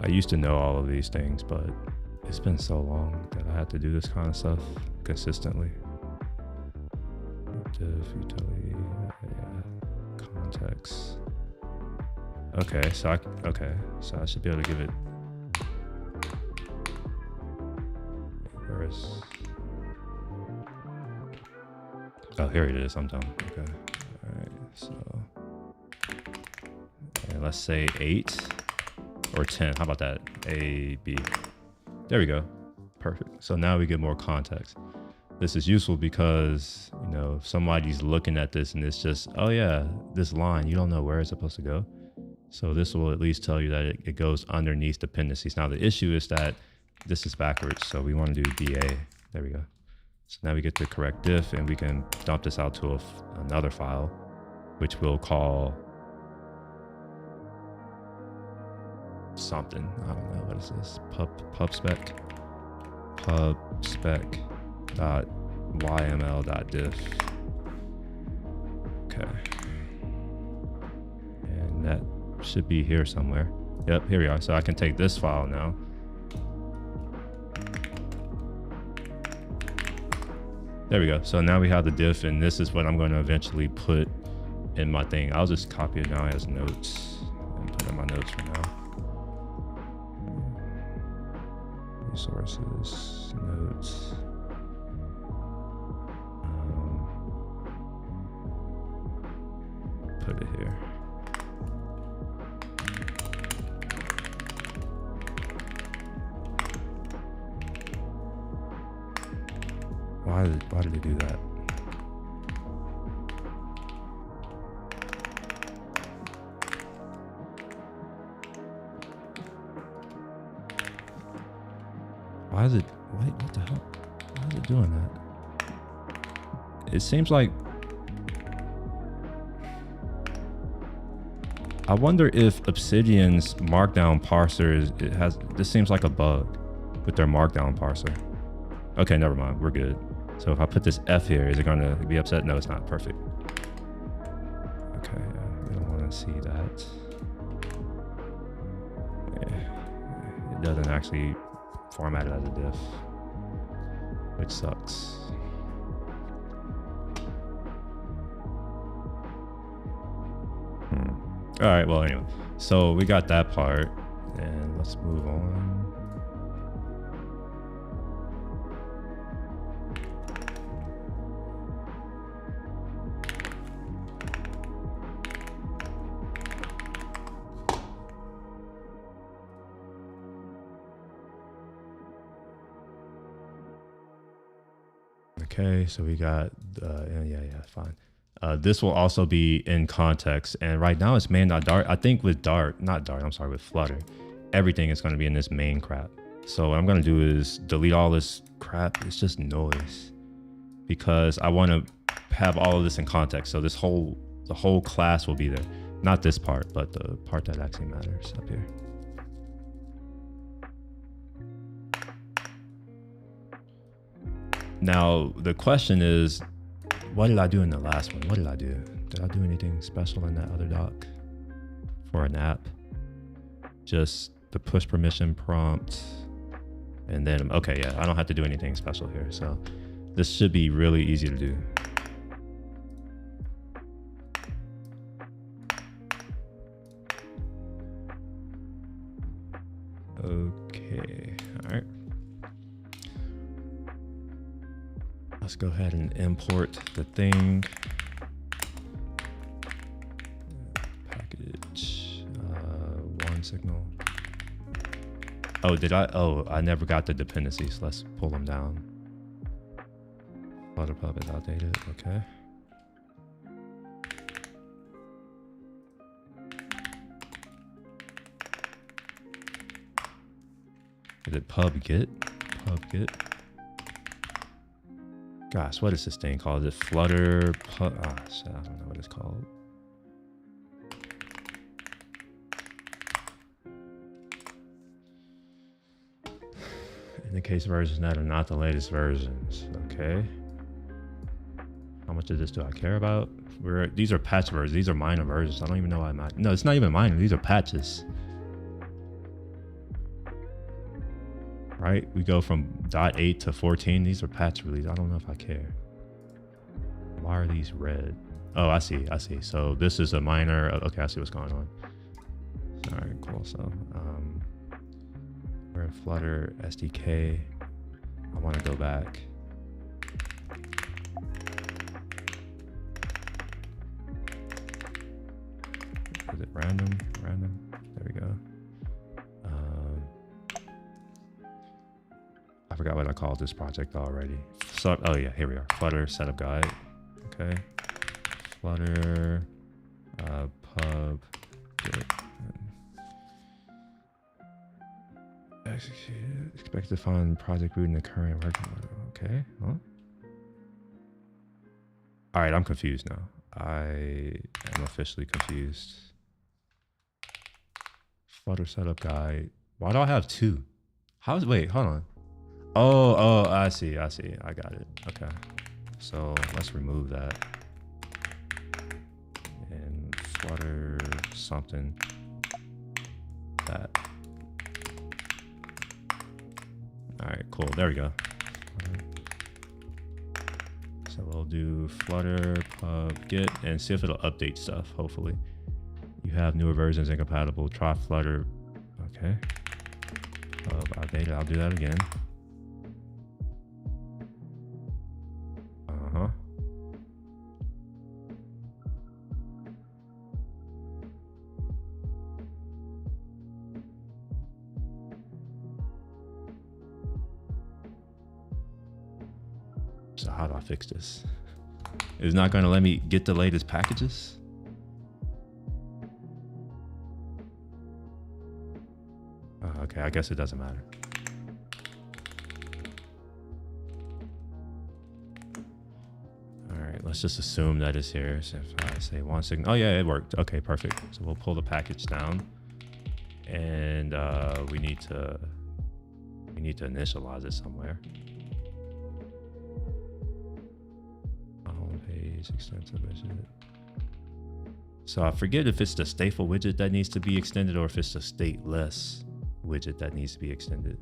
I used to know all of these things, but it's been so long that I had to do this kind of stuff consistently. Diff, utility, yeah, context. Okay, so I should be able to give it. Where is? Oh, here it is. I'm done. Okay. All right. So, and let's say 8 or 10. How about that? A, B. There we go. Perfect. So now we get more context. This is useful because, you know, if somebody's looking at this and it's just, oh yeah, this line, you don't know where it's supposed to go. So this will at least tell you that it goes underneath dependencies. Now the issue is that this is backwards. So we want to do DA. There we go. So now we get the correct diff and we can dump this out to another file, which we'll call something. I don't know, what is this? pubspec.yml.diff. Okay. And that should be here somewhere. Yep, here we are. So I can take this file now. There we go. So now we have the diff, and this is what I'm going to eventually put in my thing. I'll just copy it now as notes and put in my notes for now. Resources, notes. Put it here. Why did they do that? Why is it, wait, what the hell? Why is it doing that? It seems like, I wonder if Obsidian's markdown parser this seems like a bug with their markdown parser. Okay, never mind, we're good. So if I put this F here, is it going to be upset? No, it's not. Perfect. Okay, we don't want to see that. Yeah, it doesn't actually format it as a diff, which sucks. All right, well, anyway, so we got that part, and let's move on. Okay, so we got, yeah, fine. This will also be in context, and right now it's main.dart. I think with with Flutter, everything is going to be in this main crap. So what I'm going to do is delete all this crap. It's just noise, because I want to have all of this in context. So the whole class will be there, not this part, but the part that actually matters up here. Now, the question is, what did I do in the last one? What did I do? Did I do anything special in that other doc for an app? Just the push permission prompt. And then, okay, yeah, I don't have to do anything special here. So this should be really easy to do. Okay, all right. Let's go ahead and import the thing. Package, one signal. Oh, I never got the dependencies. Let's pull them down. Flutterpub is outdated, okay. Is it pub get? Pub get. Gosh, what is this thing called? Is it Flutter? Shit, I don't know what it's called. Indicates versions that are not the latest versions. Okay. How much of this do I care about? These are patch versions. These are minor versions. I don't even know why I'm not. No, it's not even minor. These are patches. right? We go from .8 to 14. These are patch release. I don't know if I care. Why are these red? Oh, I see. So this is a minor. Okay, I see what's going on. All right, cool. So we're in Flutter SDK. I want to go back. Is it random? There we go. I forgot what I called this project already. So, oh yeah, here we are. Flutter setup guide. Okay. Flutter pub git. Execute. Expect to find project root in the current working order. Okay. Huh? All right, I'm confused now. I am officially confused. Flutter setup guide. Why do I have two? Wait, hold on. Oh, I see. I got it. Okay. So let's remove that. And Flutter something. That. All right, cool. There we go. So we'll do Flutter pub git and see if it'll update stuff, hopefully. You have newer versions incompatible. Try Flutter. Okay. Pub outdated. I'll do that again. So how do I fix this? It's not going to let me get the latest packages? Okay, I guess it doesn't matter. All right, let's just assume that it's here. So if I say one signal, oh yeah, it worked. Okay, perfect. So we'll pull the package down, and we need to initialize it somewhere. Page extensive widget. So I forget if it's the stateful widget that needs to be extended or if it's the stateless widget that needs to be extended.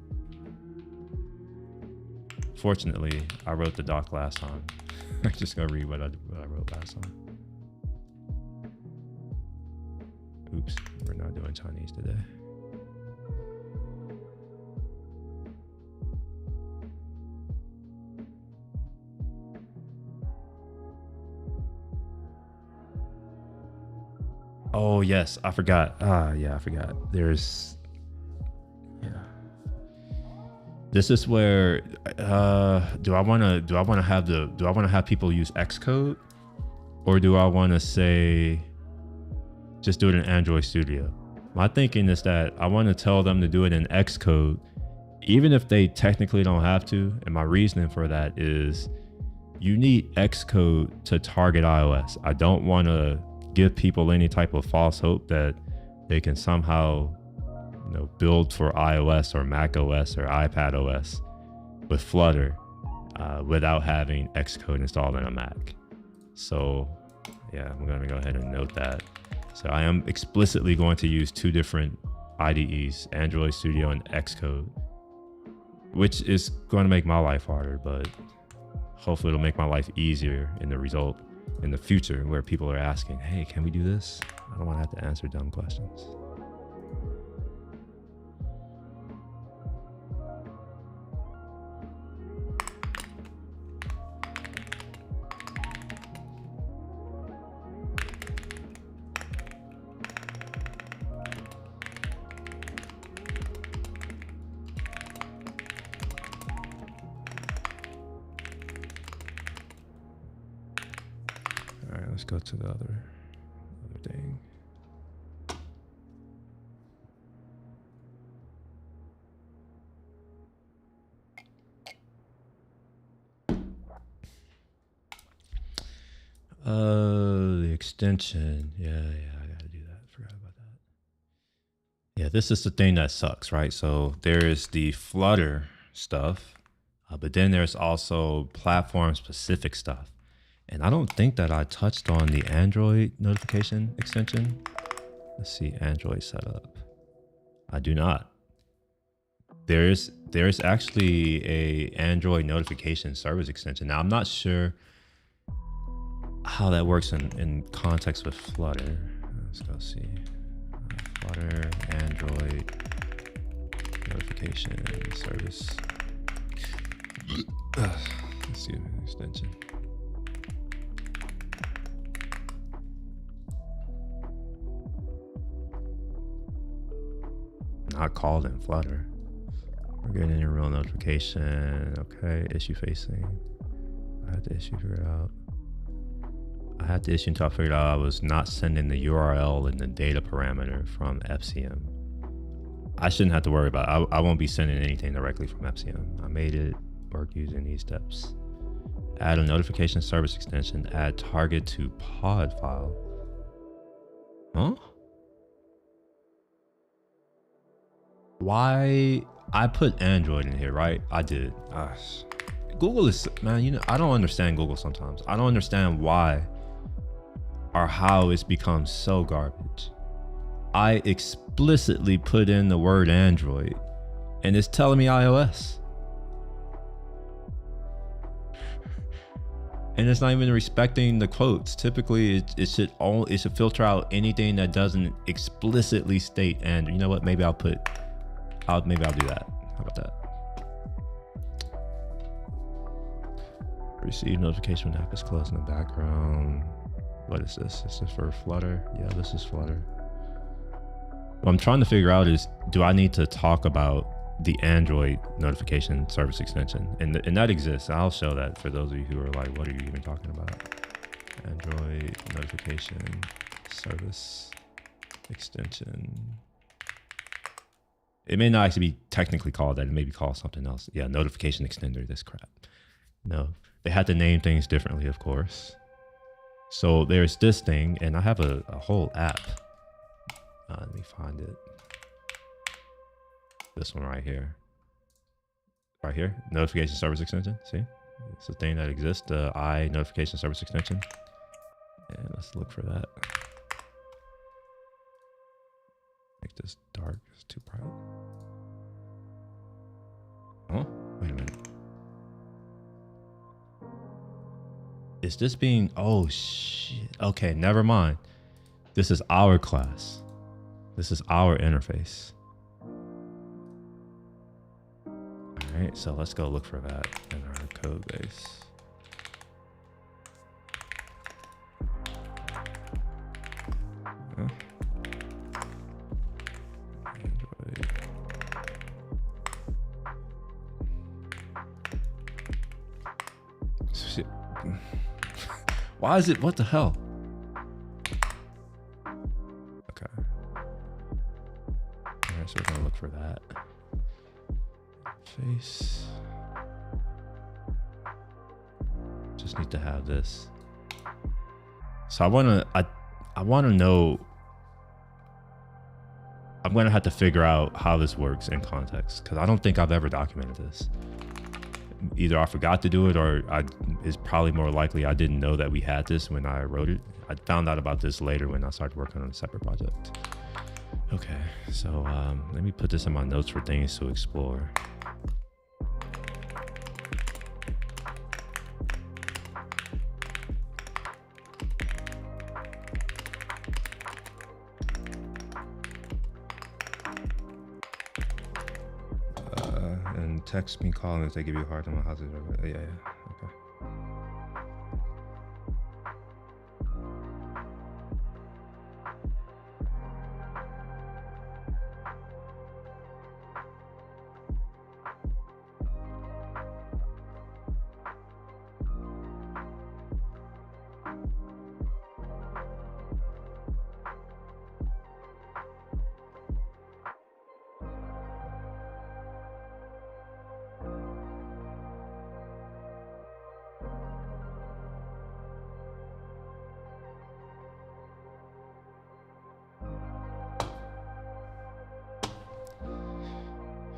Fortunately, I wrote the doc last time. I'm just gonna read what I wrote last time. Oops, we're not doing Chinese today. Oh yes, I forgot. Yeah, I forgot. There's, yeah. This is where, do I want to have people use Xcode, or do I want to say, just do it in Android Studio? My thinking is that I want to tell them to do it in Xcode, even if they technically don't have to. And my reasoning for that is, you need Xcode to target iOS. I don't want to give people any type of false hope that they can somehow, build for iOS or Mac OS or iPad OS with Flutter without having Xcode installed on a Mac. So yeah, I'm going to go ahead and note that. So I am explicitly going to use two different IDEs, Android Studio and Xcode, which is going to make my life harder, but hopefully it'll make my life easier in the result in the future, where people are asking, hey, can we do this? I don't want to have to answer dumb questions. All right, let's go to the other thing. The extension. Yeah, I gotta do that. Forgot about that. Yeah, this is the thing that sucks, right? So there's the Flutter stuff, but then there's also platform specific stuff. And I don't think that I touched on the Android notification extension. Let's see, Android setup. I do not. there's actually a Android notification service extension. Now I'm not sure how that works in context with Flutter. Let's go see. Flutter Android notification service. Let's see the extension. Not called in Flutter. We're getting a real notification. Okay, issue facing. I had to issue figure it out. I had to issue until I figured out I was not sending the URL and the data parameter from FCM. I shouldn't have to worry about it. I won't be sending anything directly from FCM. I made it work using these steps. Add a notification service extension. Add target to pod file. Huh? Why? I put Android in here, right? I did. Google is, man, you know, I don't understand Google sometimes. I don't understand why or how it's become so garbage. I explicitly put in the word Android and it's telling me iOS. And it's not even respecting the quotes. Typically it should filter out anything that doesn't explicitly state and you know what, maybe I'll do that. How about that? Receive notification when the app is closed in the background. What is this? This is for Flutter. Yeah, this is Flutter. What I'm trying to figure out is, do I need to talk about the Android notification service extension? And that exists. I'll show that for those of you who are like, what are you even talking about? Android notification service extension. It may not actually be technically called that. It may be called something else. Yeah, notification extender, this crap. No, they had to name things differently, of course. So there's this thing, and I have a whole app. Let me find it. This one right here. Right here, notification service extension. See, it's a thing that exists, the I notification service extension. And let's look for that. Make this dark, it's too bright. Oh, wait a minute. Is this being, oh shit. Okay, never mind. This is our class. This is our interface. All right, so let's go look for that in our code base. Huh? Android. Shit. Why is it, what the hell? Okay. All right, so we're gonna look for that. Face. Just need to have this. So I wanna know, I'm gonna have to figure out how this works in context, because I don't think I've ever documented this. Either I forgot to do it, or it's probably more likely I didn't know that we had this when I wrote it. I found out about this later when I started working on a separate project. Okay, so let me put this in my notes for things to explore. And text me, call if they give you a hard time. How's it? Yeah, okay.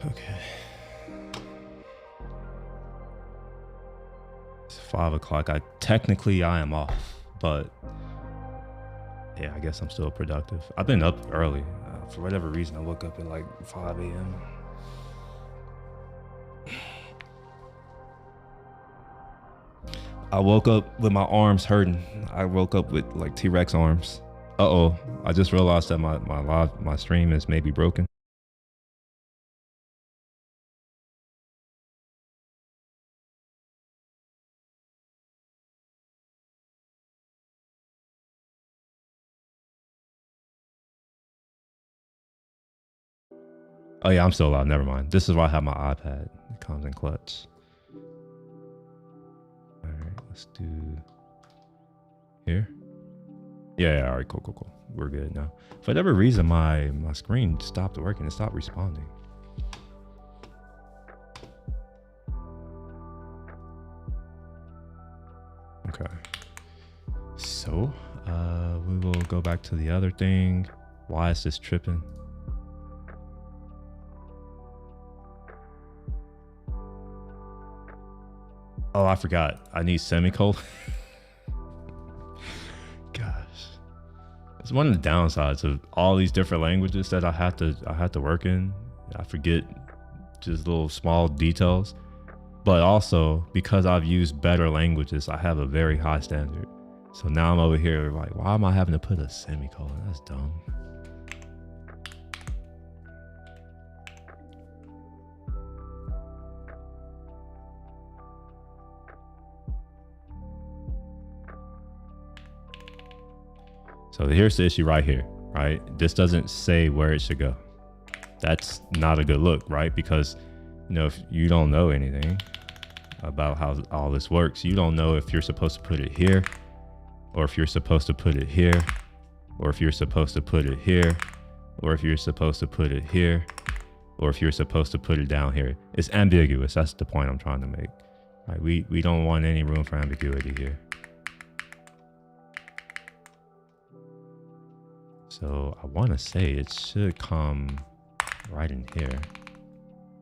Okay. It's 5 o'clock. Technically I am off, but yeah, I guess I'm still productive. I've been up early. For whatever reason, I woke up at like 5 a.m. I woke up with my arms hurting. I woke up with like T-Rex arms. Uh-oh, I just realized that my stream is maybe broken. Oh yeah, I'm still alive. Never mind. This is why I have my iPad. It comes in clutch. All right, let's do here. Yeah, all right, cool. We're good now. For whatever reason, my screen stopped working. It stopped responding. Okay. So, we will go back to the other thing. Why is this tripping? Oh, I forgot. I need semicolon. Gosh. It's one of the downsides of all these different languages that I have to work in. I forget just little small details. But also, because I've used better languages, I have a very high standard. So now I'm over here like, why am I having to put a semicolon? That's dumb. So here's the issue right here, right? This doesn't say where it should go. That's not a good look, right? Because, you know, if you don't know anything about how all this works, you don't know if you're supposed to put it here, or if you're supposed to put it here, or if you're supposed to put it here, or if you're supposed to put it here, or if you're supposed to put it down here. It's ambiguous. That's the point I'm trying to make. Right? We don't want any room for ambiguity here. So I want to say it should come right in here,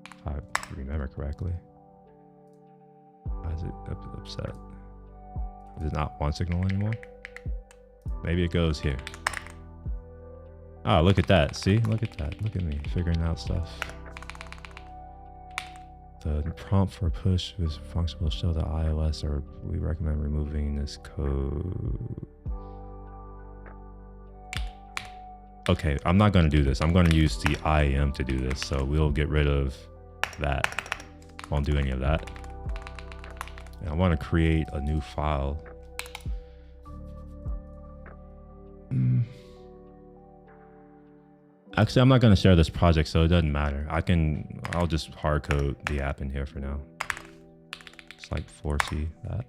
if I remember correctly. Why is it upset? Is it not one signal anymore? Maybe it goes here. Oh, look at that. See, look at that. Look at me figuring out stuff. The prompt for push is function will show the iOS, or we recommend removing this code. Okay, I'm not going to do this. I'm going to use the IAM to do this. So we'll get rid of that. Won't do any of that. And I want to create a new file. Actually, I'm not going to share this project, so it doesn't matter. I'll just hard code the app in here for now. It's like 4C that.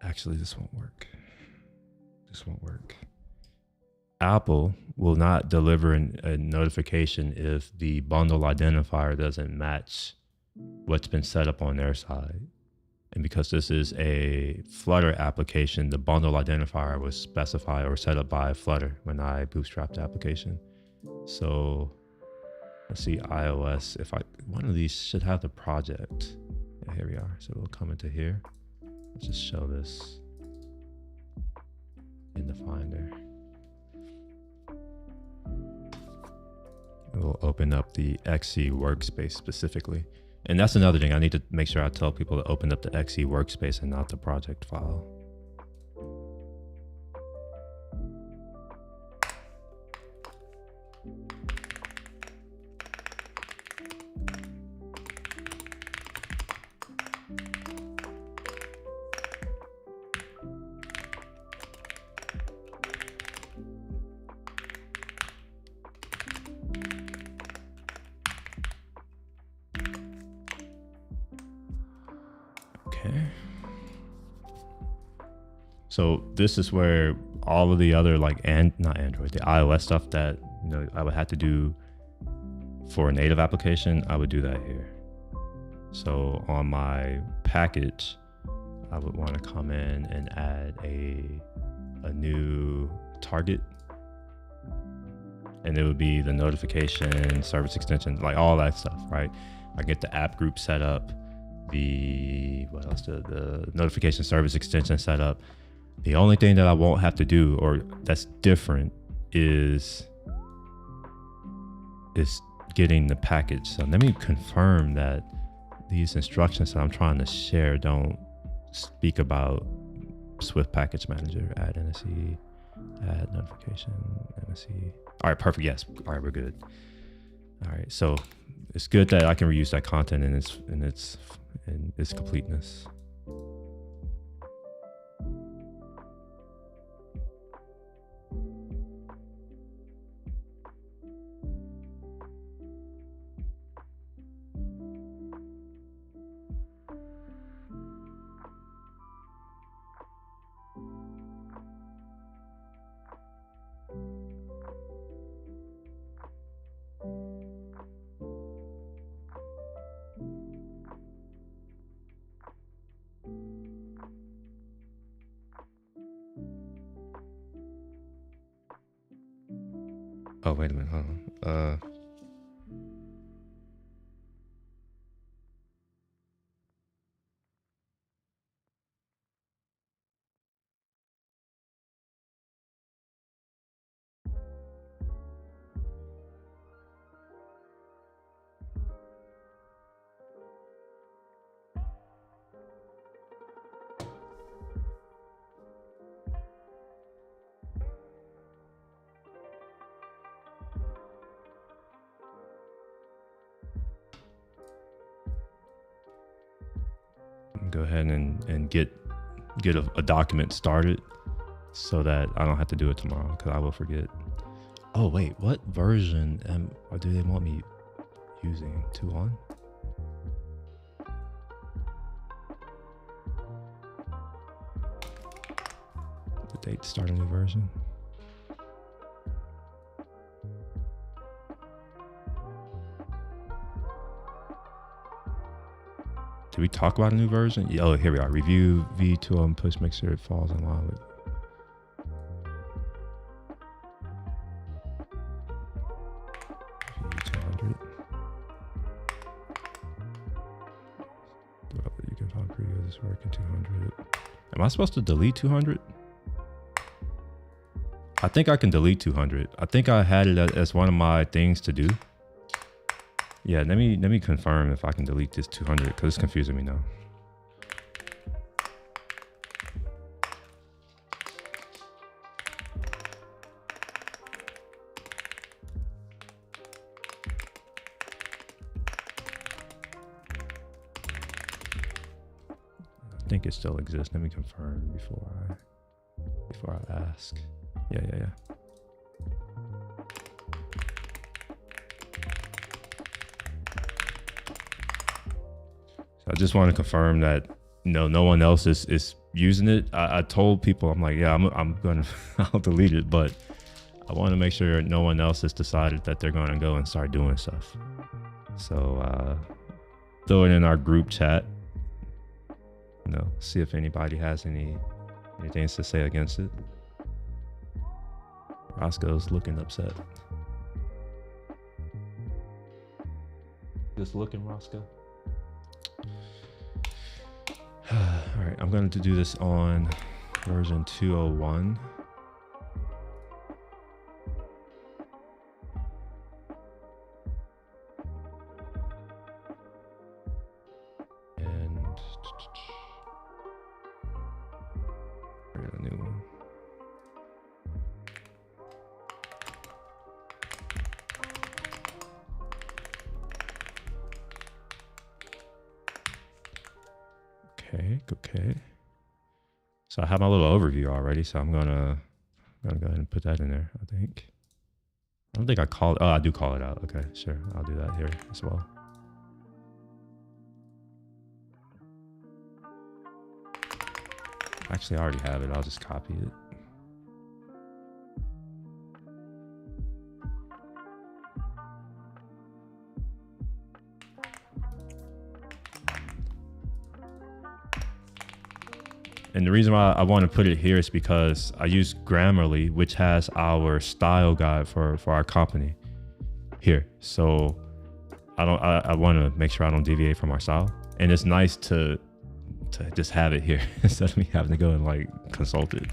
Actually, this won't work. This won't work. Apple will not deliver a notification if the bundle identifier doesn't match what's been set up on their side. And because this is a Flutter application, the bundle identifier was specified or set up by Flutter when I bootstrapped the application. So let's see, iOS, one of these should have the project. Yeah, here we are. So we'll come into here. Let's just show this in the Finder. We'll open up the XE workspace specifically. And that's another thing. I need to make sure I tell people to open up the XE workspace and not the project file. So this is where all of the other not Android, the iOS stuff that I would have to do for a native application, I would do that here. So on my package, I would want to come in and add a new target, and it would be the notification service extension, like all that stuff, right? I get the app group set up, the notification service extension set up. The only thing that I won't have to do, or that's different, is getting the package. So let me confirm that these instructions that I'm trying to share don't speak about Swift Package Manager. Add NSE, add notification, NSE. All right, perfect. Yes. All right, we're good. All right, so it's good that I can reuse that content in its completeness. Oh, wait a minute. Hold on. Go ahead and get a document started so that I don't have to do it tomorrow because I will forget. Oh wait, what version or do they want me using? 2.1? The date to start a new version. Did we talk about a new version? Oh, here we are. Review V2 and push, make sure it falls in line with. V200. You can find preview this work in 200. Am I supposed to delete 200? I think I can delete 200. I think I had it as one of my things to do. Yeah, let me confirm if I can delete this 200 because it's confusing me now. I think it still exists. Let me confirm before I ask. Yeah. I just want to confirm that no one else is using it. I told people, I'm like, yeah, I'm gonna I'll delete it, but I want to make sure no one else has decided that they're going to go and start doing stuff. So throw it in our group chat. See if anybody has anything to say against it. Roscoe's looking upset. Just looking, Roscoe. All right, I'm going to do this on version 201. And create a new one. Okay. So I have my little overview already, so I'm gonna go ahead and put that in there, I think. I don't think I called, I do call it out. Okay, sure, I'll do that here as well. Actually, I already have it, I'll just copy it. And the reason why I want to put it here is because I use Grammarly, which has our style guide for our company here. So I want to make sure I don't deviate from our style. And it's nice to just have it here instead of me having to go and like consult it.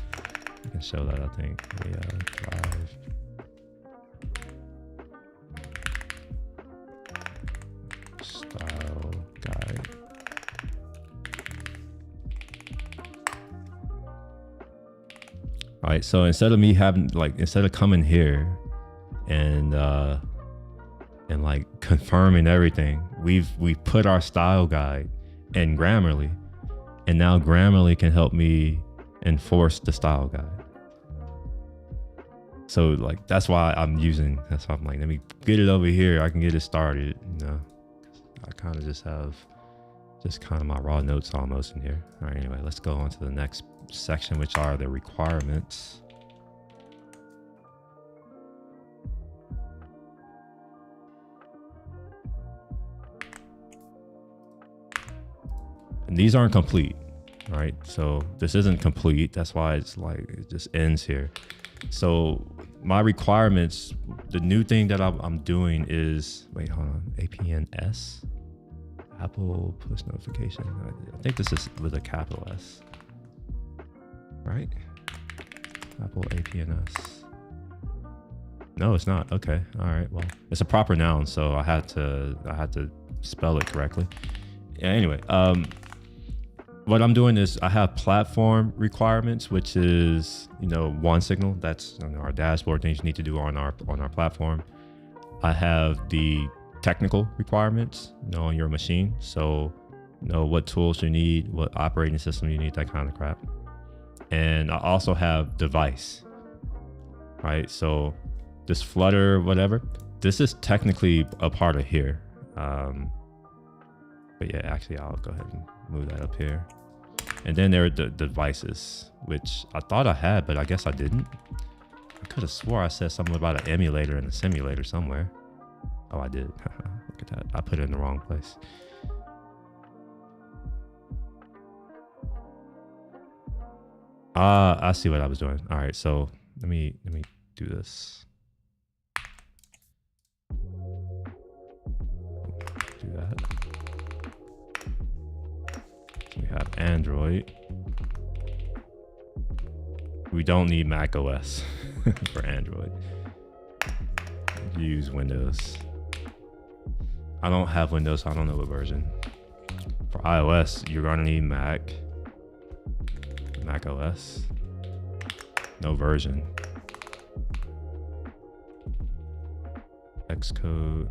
I can show that, I think. Yeah, drive. All right, so instead of me having instead of coming here and like confirming everything, we've put our style guide in Grammarly, and now Grammarly can help me enforce the style guide. So like that's why I'm like, let me get it over here. I can get it started. You know, I kind of just have kind of my raw notes almost in here. All right, anyway, let's go on to the next section, which are the requirements. And these aren't complete, right? So this isn't complete. That's why it's like, it just ends here. So my requirements, the new thing that I'm doing is, wait, hold on, APNS, Apple push notification. I think this is with a capital S, right? Apple APNS. No, it's not. Okay. All right. Well, it's a proper noun, so I had to spell it correctly. Yeah, anyway, what I'm doing is I have platform requirements, which is, you know, one signal. That's, you know, our dashboard, things you need to do on our platform. I have the technical requirements, you know, on your machine. So, you know, what tools you need, what operating system you need, that kind of crap. And I also have device, right? So this Flutter, whatever, this is technically a part of here. But yeah, actually, I'll go ahead and move that up here. And then there are the devices, which I thought I had, but I guess I didn't. I could have swore I said something about an emulator and a simulator somewhere. Oh, I did. Look at that. I put it in the wrong place. I see what I was doing. All right, so let me do this. Do that. We have Android. We don't need Mac OS for Android. Use Windows. I don't have Windows, so I don't know what version. For iOS, you're gonna need Mac OS. No version. Xcode.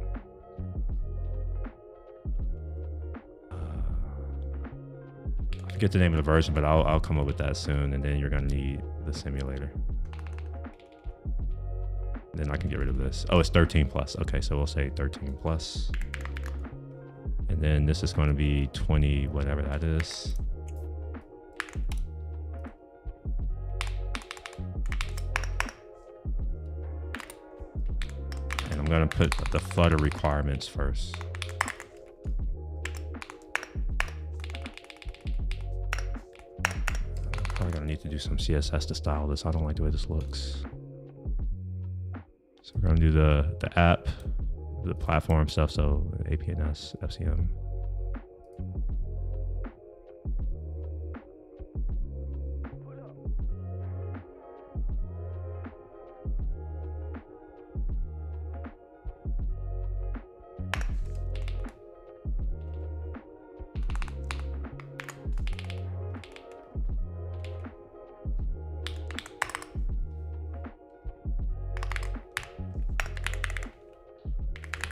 I forget the name of the version, but I'll come up with that soon. And then you're gonna need the simulator. Then I can get rid of this. Oh, it's 13 plus. Okay, so we'll say 13 plus. And then this is going to be 20, whatever that is. And I'm going to put the Flutter requirements first. Probably going to need to do some CSS to style this. I don't like the way this looks. So we're going to do the app, the platform stuff, so APNS, FCM.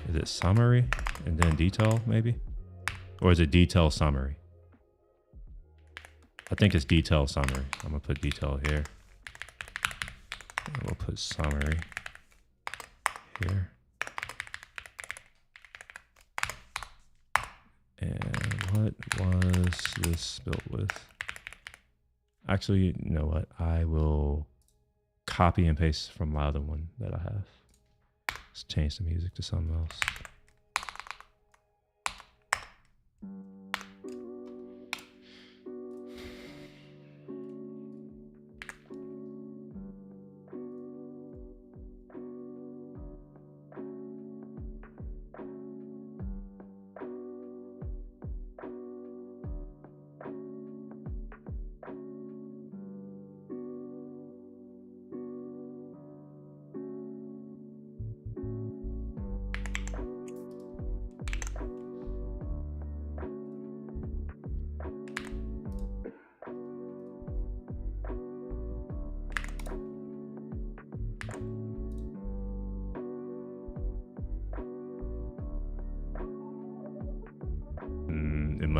Is it summary and then detail maybe? Or is it detail summary? I think it's detail summary. I'm gonna put detail here. And we'll put summary here. And what was this built with? Actually, you know what? I will copy and paste from my other one that I have. Let's change the music to something else.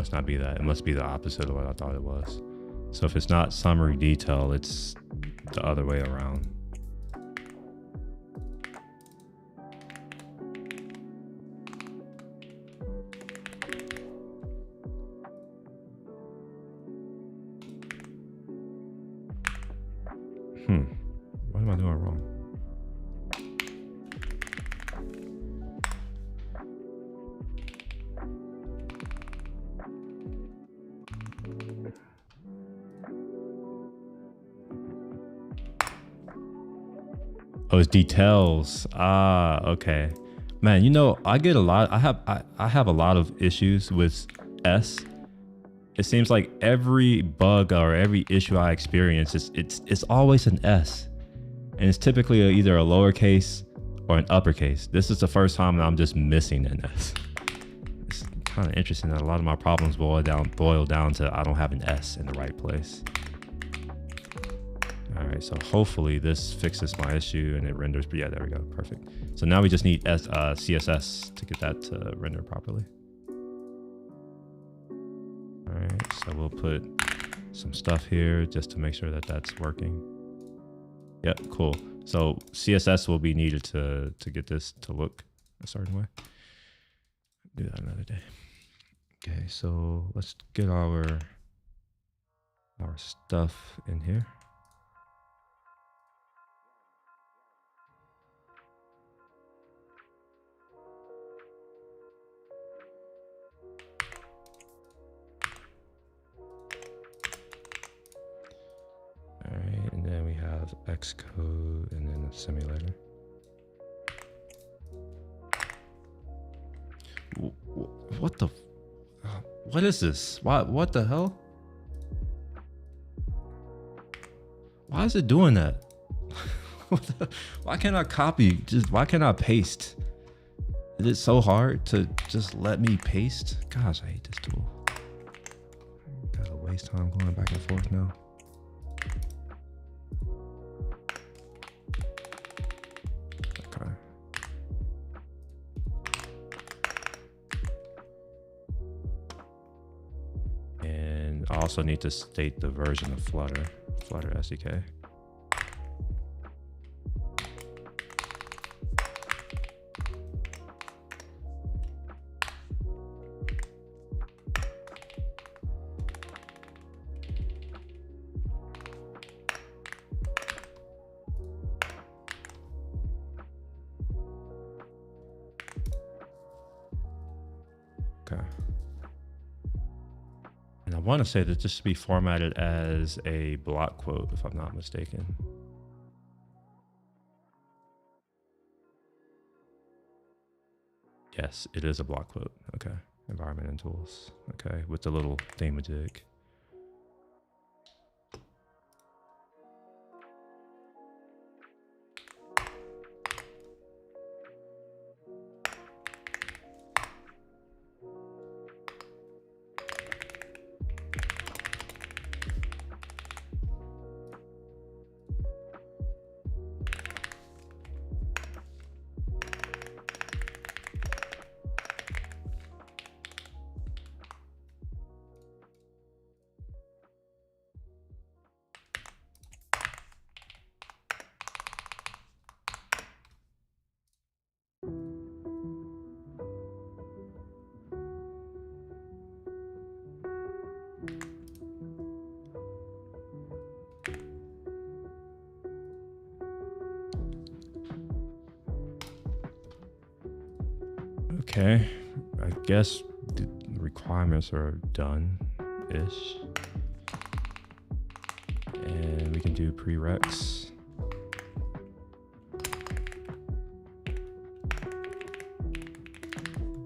must not be that. It must be the opposite of what I thought it was. So if it's not summary detail, it's the other way around. What am I doing wrong? Oh, it's details. Ah, okay. Man, you know, I get a lot. I have a lot of issues with S. It seems like every bug or every issue I experience, it's always an S. And it's typically either a lowercase or an uppercase. This is the first time that I'm just missing an S. It's kind of interesting that a lot of my problems boil down to I don't have an S in the right place. All right, so hopefully this fixes my issue and it renders. Yeah, there we go, perfect. So now we just need CSS to get that to render properly. All right, so we'll put some stuff here just to make sure that that's working. Yep, cool. So CSS will be needed to get this to look a certain way. Do that another day. Okay, so let's get our stuff in here. All right, and then we have Xcode and then a simulator. What the? What is this? What the hell? Why is it doing that? Why can't I copy? Why can't I paste? Is it so hard to just let me paste? Gosh, I hate this tool. Gotta waste time going back and forth now. I also need to state the version of Flutter SDK. Okay. And I want to say that this should be formatted as a block quote, if I'm not mistaken. Yes, it is a block quote. Okay. Environment and tools. Okay. With the little thingamajig. Okay, I guess the requirements are done-ish. And we can do prereqs.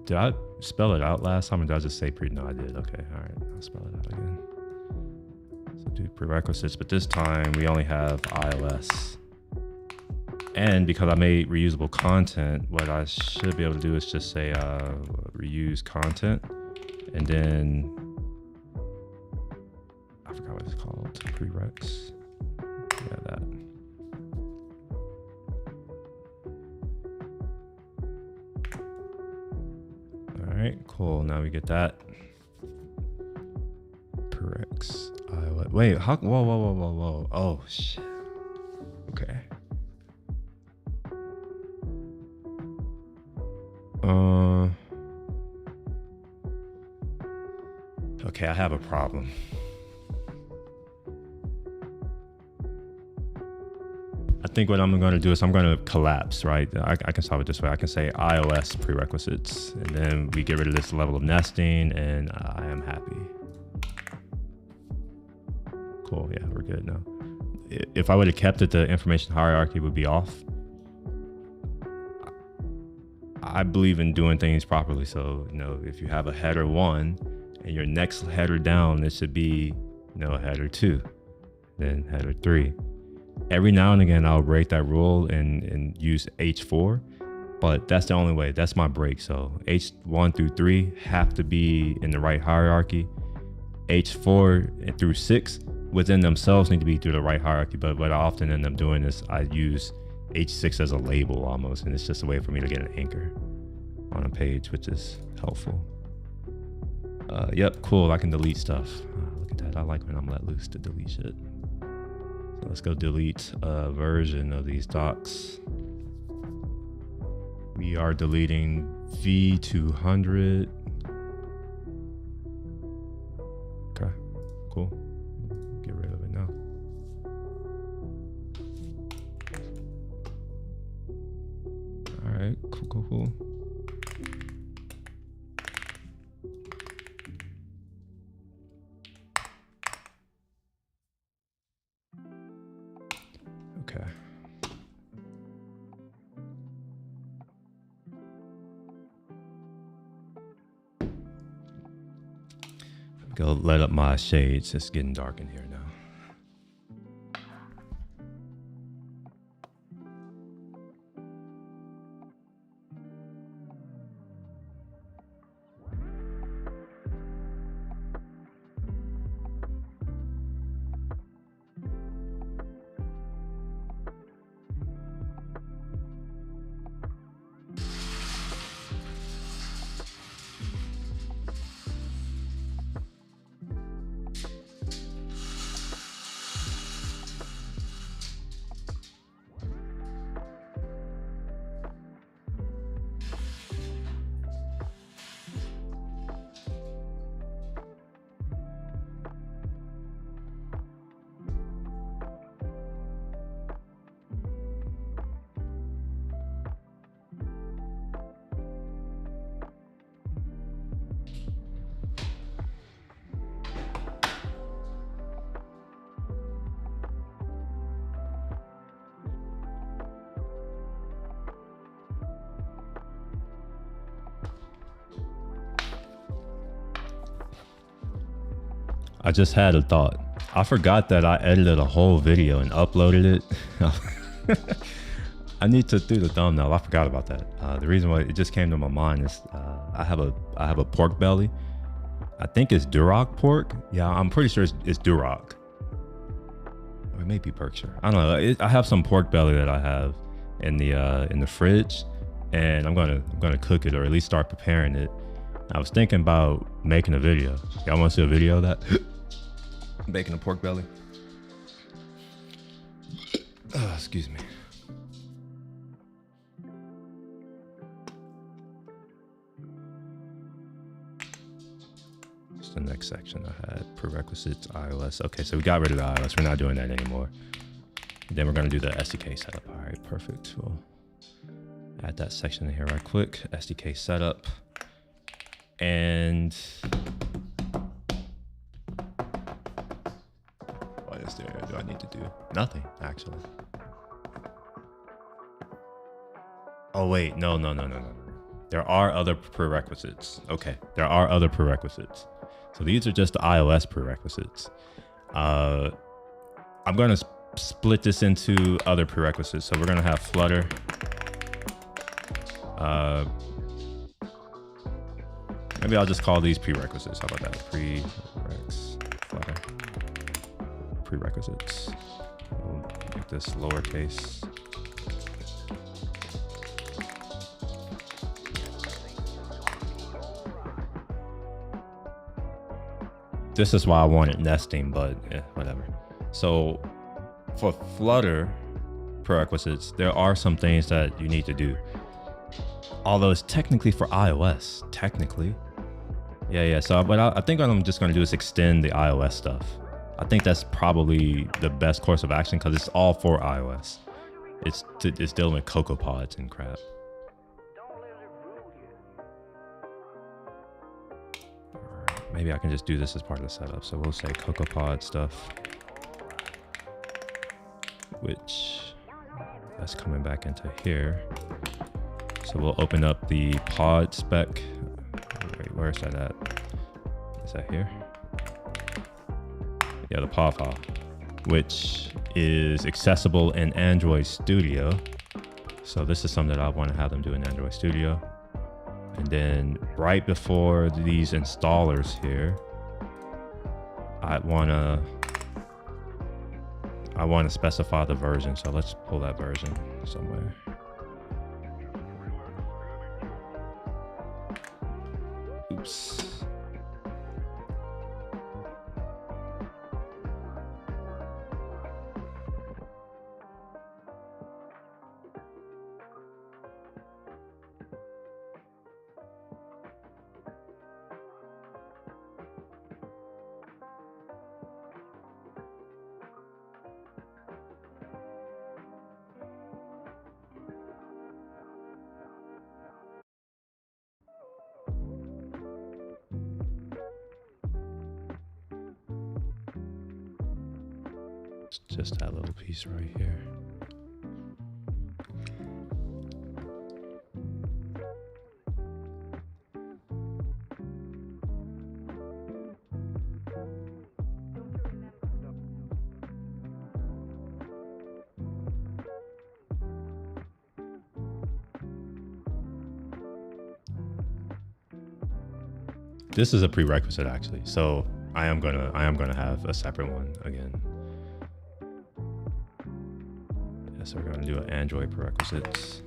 Did I spell it out last time or did I just say pre? No, I did. Okay, all right, I'll spell it out again. So do prerequisites, but this time we only have iOS. And because I made reusable content, what I should be able to do is just say reuse content. And then, I forgot what it's called, prereqs. Yeah, that. All right, cool, now we get that. Wait, how? Whoa. Oh, shit. Okay. Okay, I have a problem. I think what I'm going to do is I'm going to collapse, right? I can solve it this way. I can say iOS prerequisites, and then we get rid of this level of nesting, and I am happy. Cool, yeah, we're good now. If I would have kept it, the information hierarchy would be off. I believe in doing things properly. So, you know, if you have a header 1 and your next header down, it should be, you know, header 2, then header 3. Every now and again, I'll break that rule and use H4, but that's the only way. That's my break. So H1 through 3 have to be in the right hierarchy. H4 through 6 within themselves need to be through the right hierarchy. But what I often end up doing is I use H6 as a label almost, and it's just a way for me to get an anchor on a page, which is helpful. Yep, cool. I can delete stuff. Look at that. I like when I'm let loose to delete shit. So let's go delete a version of these docs. We are deleting V200. Okay, cool. Get rid of it now. All right, cool. Okay. Go let up my shades. It's getting dark in here now. I just had a thought. I forgot that I edited a whole video and uploaded it. I need to do the thumbnail. I forgot about that. The reason why it just came to my mind is I have a pork belly. I think it's Duroc pork. Yeah, I'm pretty sure it's Duroc. Or it may be Berkshire. I don't know. I have some pork belly that I have in the fridge, and I'm gonna cook it, or at least start preparing it. I was thinking about making a video. Y'all want to see a video of that? Baking a pork belly. Oh, excuse me. It's the next section I had. Prerequisites, iOS. Okay, so we got rid of the iOS. We're not doing that anymore. Then we're going to do the SDK setup. All right, perfect. We'll add that section in here right quick. SDK setup. And what is there? Do I need to do nothing actually? Oh wait, no. There are other prerequisites. Okay, there are other prerequisites. So these are just the iOS prerequisites. I'm going to split this into other prerequisites. So we're going to have Flutter. Maybe I'll just call these prerequisites. How about that? Flutter. Prerequisites. We'll make this lowercase. this is why I wanted nesting, but yeah, whatever. So for Flutter prerequisites, there are some things that you need to do. Although it's technically for iOS, technically. Yeah. So, but I think what I'm just going to do is extend the iOS stuff. I think that's probably the best course of action because it's all for iOS. It's dealing with CocoaPods and crap. Maybe I can just do this as part of the setup. So we'll say CocoaPod stuff, which that's coming back into here. So we'll open up the pod spec. Wait, where is that at? Is that here? Yeah, the pod file, which is accessible in Android Studio. So this is something that I want to have them do in Android Studio. And then right before these installers here, I want to specify the version. So let's pull that version somewhere. Oops. It's just that little piece right here. This is a prerequisite actually. So I am gonna have a separate one again. So we're going to do an Android prerequisites.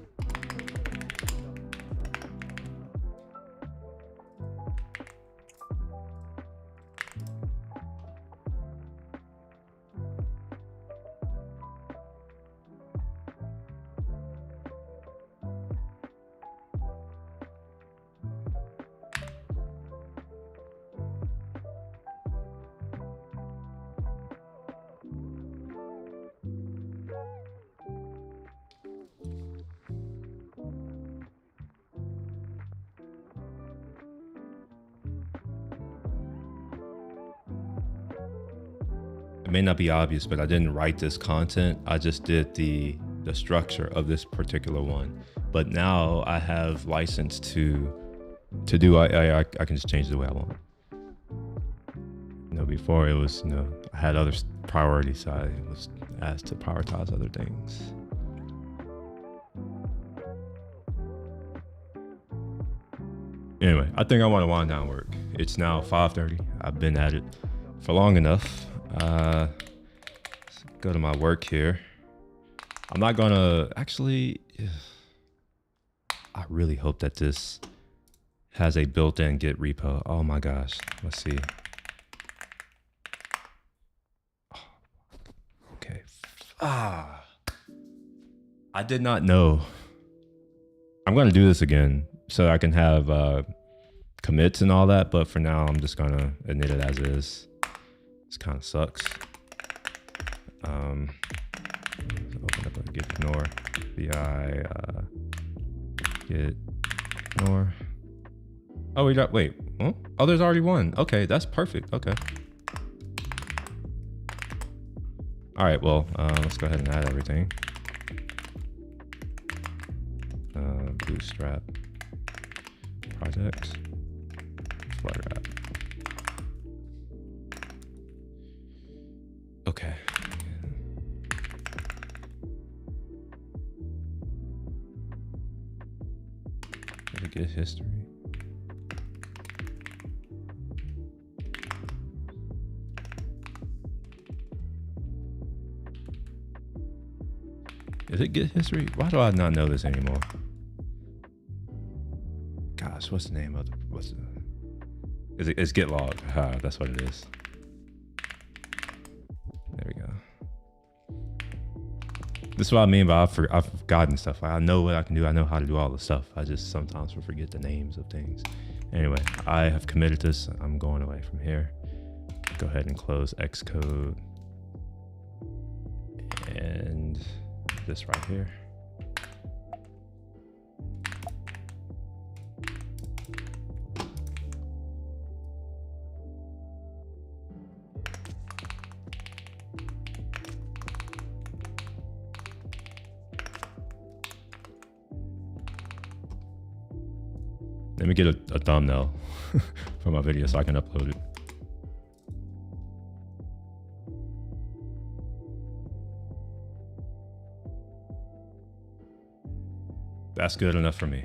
It may not be obvious, but I didn't write this content. I just did the structure of this particular one. But now I have license to do, I can just change it the way I want. You know, before it was, you know, I had other priorities, so I was asked to prioritize other things. Anyway, I think I want to wind down work. It's now 5:30. I've been at it for long enough. Let's go to my work here. I'm not gonna actually. I really hope that this has a built-in Git repo. Oh my gosh. Let's see. Okay. I did not know. I'm gonna do this again so I can have commits and all that, but for now I'm just gonna admit it as is. This kind of sucks. Open up a git ignore vi git ignore. Oh, we got, wait, huh? Oh, there's already one. Okay, that's perfect. Okay. All right, well, let's go ahead and add everything. Bootstrap projects, Flutter app. Okay. Did it get history? Did it get history? Why do I not know this anymore? Gosh, what's the name of the, it's git log. That's what it is. This is what I mean by I've forgotten stuff. Like, I know what I can do. I know how to do all the stuff. I just sometimes will forget the names of things. Anyway, I have committed this. I'm going away from here. Go ahead and close Xcode. And this right here. Let me get a thumbnail for my video so I can upload it. That's good enough for me.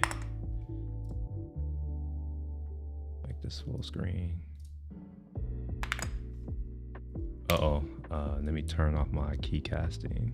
Make this full screen. Let me turn off my key casting.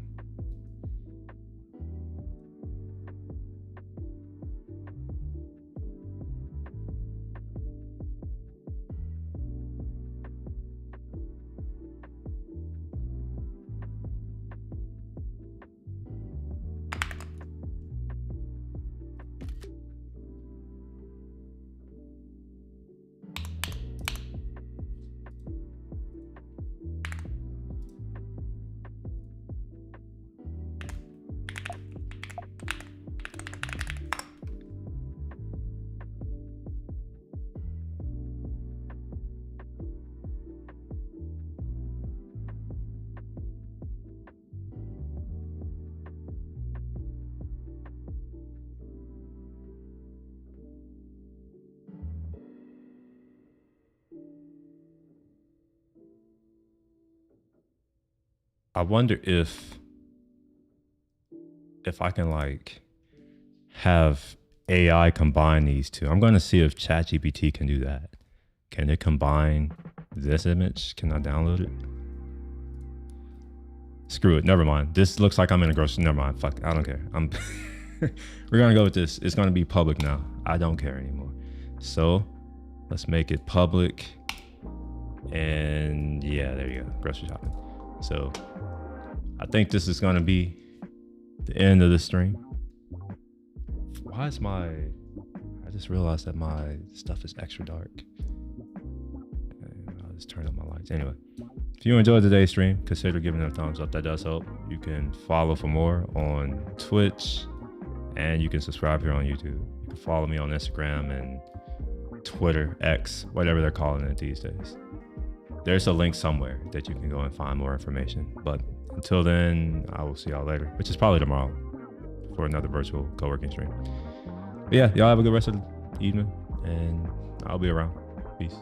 I wonder if I can like have AI combine these two. I'm going to see if ChatGPT can do that. Can it combine this image? Can I download it? Screw it. Never mind. This looks like I'm in a grocery. Never mind. Fuck. I don't care. We're going to go with this. It's going to be public now. I don't care anymore. So let's make it public. And yeah, there you go. Grocery shopping. So I think this is going to be the end of the stream. Why is I just realized that my stuff is extra dark. I'll just turn up my lights. Anyway, if you enjoyed today's stream, consider giving it a thumbs up. That does help. You can follow for more on Twitch, and you can subscribe here on YouTube. You can follow me on Instagram and Twitter, X, whatever they're calling it these days. There's a link somewhere that you can go and find more information. But until then, I will see y'all later, which is probably tomorrow for another virtual co-working stream. But yeah, y'all have a good rest of the evening, and I'll be around. Peace.